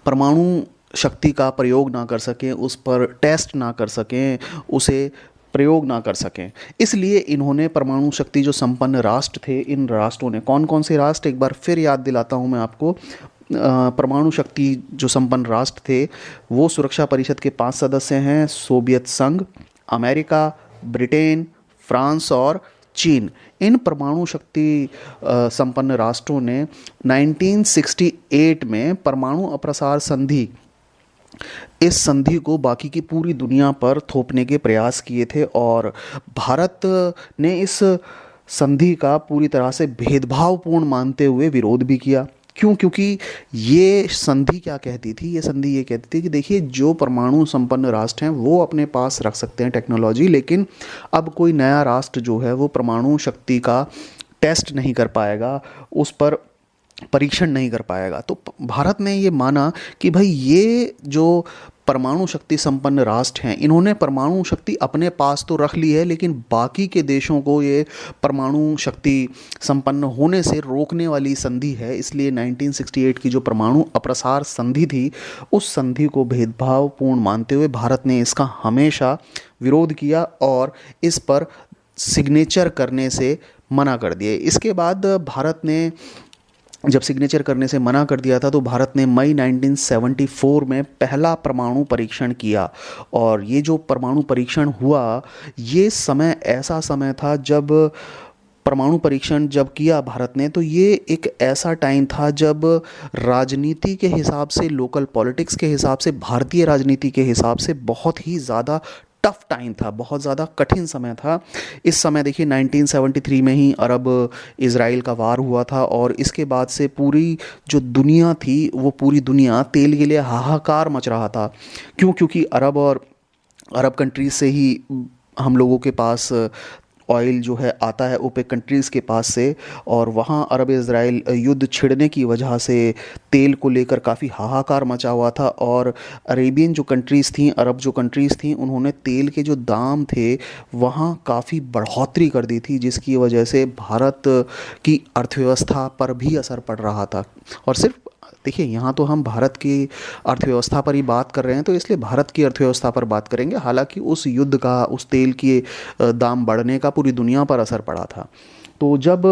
परमाणु शक्ति का प्रयोग ना कर सकें, उस पर टेस्ट ना कर सकें, उसे प्रयोग ना कर सकें। इसलिए इन्होंने परमाणु शक्ति जो संपन्न राष्ट्र थे, इन राष्ट्रों ने, कौन कौन से राष्ट्र, एक बार फिर याद दिलाता हूँ मैं आपको। परमाणु शक्ति जो संपन्न राष्ट्र थे वो सुरक्षा परिषद के 5 सदस्य हैं: सोवियत संघ, अमेरिका, ब्रिटेन, फ्रांस और चीन। इन परमाणु शक्ति संपन्न राष्ट्रों ने 1968 में परमाणु अप्रसार संधि, इस संधि को बाकी की पूरी दुनिया पर थोपने के प्रयास किए थे। और भारत ने इस संधि का पूरी तरह से भेदभावपूर्ण मानते हुए विरोध भी किया। क्यों? क्योंकि ये संधि क्या कहती थी? ये संधि ये कहती थी कि देखिए, जो परमाणु संपन्न राष्ट्र हैं वो अपने पास रख सकते हैं टेक्नोलॉजी, लेकिन अब कोई नया राष्ट्र जो है वो परमाणु शक्ति का टेस्ट नहीं कर पाएगा, उस पर परीक्षण नहीं कर पाएगा। तो भारत ने ये माना कि भाई ये जो परमाणु शक्ति संपन्न राष्ट्र हैं, इन्होंने परमाणु शक्ति अपने पास तो रख ली है, लेकिन बाकी के देशों को ये परमाणु शक्ति संपन्न होने से रोकने वाली संधि है। इसलिए 1968 की जो परमाणु अप्रसार संधि थी, उस संधि को भेदभावपूर्ण मानते हुए भारत ने इसका हमेशा विरोध किया और इस पर सिग्नेचर करने से मना कर दिए। इसके बाद भारत ने जब सिग्नेचर करने से मना कर दिया था, तो भारत ने मई 1974 में पहला परमाणु परीक्षण किया। और ये जो परमाणु परीक्षण हुआ, ये समय ऐसा समय था जब परमाणु परीक्षण जब किया भारत ने, तो ये एक ऐसा टाइम था जब राजनीति के हिसाब से, लोकल पॉलिटिक्स के हिसाब से, भारतीय राजनीति के हिसाब से बहुत ही ज़्यादा टफ टाइम था, बहुत ज़्यादा कठिन समय था। इस समय देखिए 1973 में ही अरब इज़राइल का वार हुआ था और इसके बाद से पूरी जो दुनिया थी वो पूरी दुनिया तेल के लिए हाहाकार मच रहा था। क्यों? क्योंकि अरब कंट्रीज से ही हम लोगों के पास ऑयल जो है आता है, ओपेक कंट्रीज़ के पास से, और वहाँ अरब इज़राइल युद्ध छिड़ने की वजह से तेल को लेकर काफ़ी हाहाकार मचा हुआ था। और अरेबियन जो कंट्रीज़ थीं, अरब जो कंट्रीज़ थीं, उन्होंने तेल के जो दाम थे वहाँ काफ़ी बढ़ोतरी कर दी थी, जिसकी वजह से भारत की अर्थव्यवस्था पर भी असर पड़ रहा था। और सिर्फ देखिए, यहाँ तो हम भारत की अर्थव्यवस्था पर ही बात कर रहे हैं, तो इसलिए भारत की अर्थव्यवस्था पर बात करेंगे। हालांकि उस युद्ध का, उस तेल के दाम बढ़ने का पूरी दुनिया पर असर पड़ा था। तो जब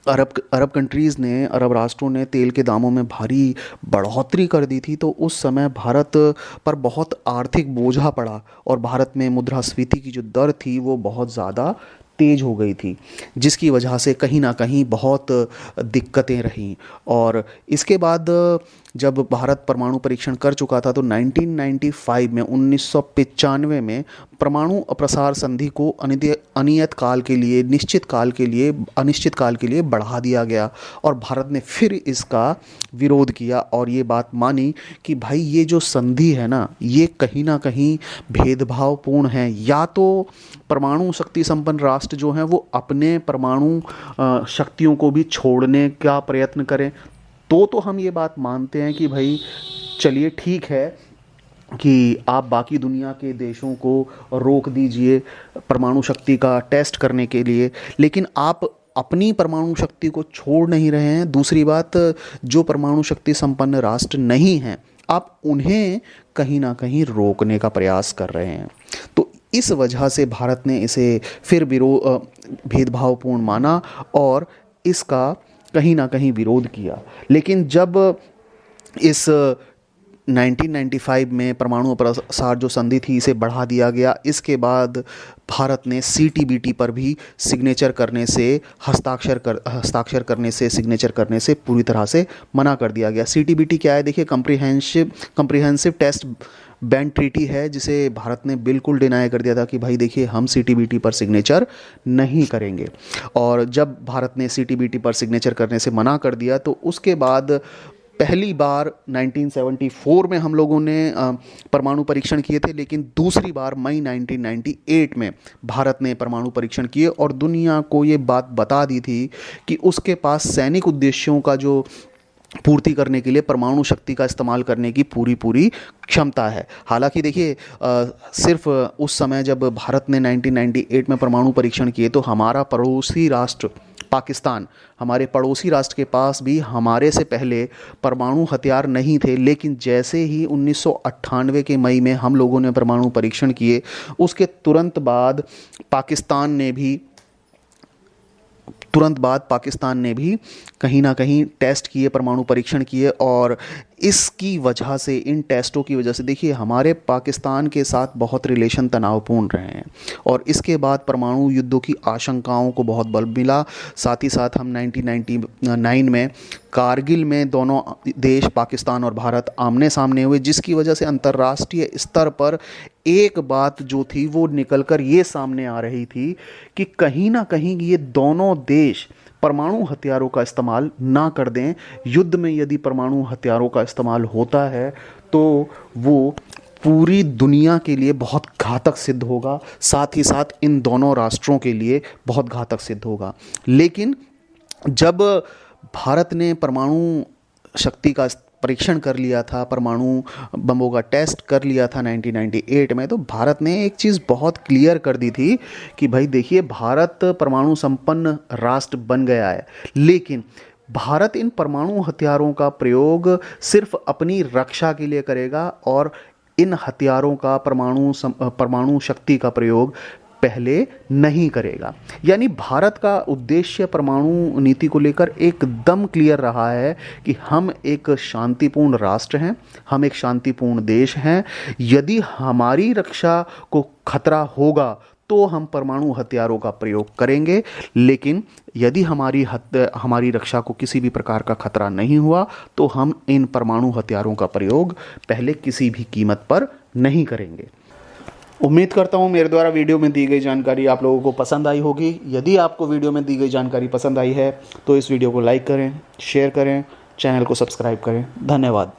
अरब कंट्रीज़ ने, अरब राष्ट्रों ने तेल के दामों में भारी बढ़ोतरी कर दी थी, तो उस समय भारत पर बहुत आर्थिक बोझा पड़ा और भारत में मुद्रास्फीति की जो दर थी वो बहुत ज़्यादा तेज हो गई थी, जिसकी वजह से कहीं ना कहीं बहुत दिक्कतें रहीं। और इसके बाद जब भारत परमाणु परीक्षण कर चुका था, तो 1995 में, 1995 में परमाणु अप्रसार संधि को अनियत काल के लिए, निश्चित काल के लिए, अनिश्चित काल के लिए बढ़ा दिया गया और भारत ने फिर इसका विरोध किया और ये बात मानी कि भाई ये जो संधि है ना, ये कहीं ना कहीं भेदभावपूर्ण है। या तो परमाणु शक्ति संपन्न राष्ट्र जो हैं वो अपने परमाणु शक्तियों को भी छोड़ने का प्रयत्न करें, तो हम ये बात मानते हैं कि भाई चलिए ठीक है कि आप बाकी दुनिया के देशों को रोक दीजिए परमाणु शक्ति का टेस्ट करने के लिए, लेकिन आप अपनी परमाणु शक्ति को छोड़ नहीं रहे हैं। दूसरी बात, जो परमाणु शक्ति संपन्न राष्ट्र नहीं हैं, आप उन्हें कहीं ना कहीं रोकने का प्रयास कर रहे हैं। तो इस वजह से भारत ने इसे फिर भेदभावपूर्ण माना और इसका कहीं ना कहीं विरोध किया। लेकिन जब इस 1995 में परमाणु अप्रसार जो संधि थी इसे बढ़ा दिया गया, इसके बाद भारत ने CTBT पर भी सिग्नेचर करने से, हस्ताक्षर करने से, सिग्नेचर करने से पूरी तरह से मना कर दिया गया। CTBT क्या है? देखिए, कम्प्रिहेंसिव टेस्ट बैन ट्रीटी है, जिसे भारत ने बिल्कुल डिनाई कर दिया था कि भाई देखिए, हम CTBT पर सिग्नेचर नहीं करेंगे। और जब भारत ने CTBT पर सिग्नेचर करने से मना कर दिया, तो उसके बाद पहली बार 1974 में हम लोगों ने परमाणु परीक्षण किए थे, लेकिन दूसरी बार मई 1998 में भारत ने परमाणु परीक्षण किए और दुनिया को ये बात बता दी थी कि उसके पास सैनिक उद्देश्यों का जो पूर्ति करने के लिए परमाणु शक्ति का इस्तेमाल करने की पूरी पूरी क्षमता है। हालांकि देखिए, सिर्फ उस समय जब भारत ने 1998 में परमाणु परीक्षण किए तो हमारा पड़ोसी राष्ट्र पाकिस्तान, हमारे पड़ोसी राष्ट्र के पास भी हमारे से पहले परमाणु हथियार नहीं थे। लेकिन जैसे ही 1998 के मई में हम लोगों ने परमाणु परीक्षण किए, उसके तुरंत बाद पाकिस्तान ने भी कहीं ना कहीं टेस्ट किए, परमाणु परीक्षण किए। और इसकी वजह से, इन टेस्टों की वजह से देखिए हमारे पाकिस्तान के साथ बहुत रिलेशन तनावपूर्ण रहे हैं और इसके बाद परमाणु युद्धों की आशंकाओं को बहुत बल मिला। साथ ही साथ हम 1999 में कारगिल में दोनों देश पाकिस्तान और भारत आमने सामने हुए, जिसकी वजह से अंतर्राष्ट्रीय स्तर पर एक बात जो थी वो निकलकर ये सामने आ रही थी कि कहीं ना कहीं ये दोनों देश परमाणु हथियारों का इस्तेमाल ना कर दें। युद्ध में यदि परमाणु हथियारों का इस्तेमाल होता है तो वो पूरी दुनिया के लिए बहुत घातक सिद्ध होगा, साथ ही साथ इन दोनों राष्ट्रों के लिए बहुत घातक सिद्ध होगा। लेकिन जब भारत ने परमाणु शक्ति का परीक्षण कर लिया था, परमाणु बमों का टेस्ट कर लिया था 1998 में, तो भारत ने एक चीज़ बहुत क्लियर कर दी थी कि भाई देखिए, भारत परमाणु संपन्न राष्ट्र बन गया है, लेकिन भारत इन परमाणु हथियारों का प्रयोग सिर्फ अपनी रक्षा के लिए करेगा और इन हथियारों का परमाणु शक्ति का प्रयोग पहले नहीं करेगा। यानी भारत का उद्देश्य परमाणु नीति को लेकर एकदम क्लियर रहा है कि हम एक शांतिपूर्ण राष्ट्र हैं, हम एक शांतिपूर्ण देश हैं। यदि हमारी रक्षा को खतरा होगा तो हम परमाणु हथियारों का प्रयोग करेंगे, लेकिन यदि हमारी रक्षा को किसी भी प्रकार का खतरा नहीं हुआ तो हम इन परमाणु हथियारों का प्रयोग पहले किसी भी कीमत पर नहीं करेंगे। उम्मीद करता हूँ मेरे द्वारा वीडियो में दी गई जानकारी आप लोगों को पसंद आई होगी। यदि आपको वीडियो में दी गई जानकारी पसंद आई है तो इस वीडियो को लाइक करें, शेयर करें, चैनल को सब्सक्राइब करें। धन्यवाद।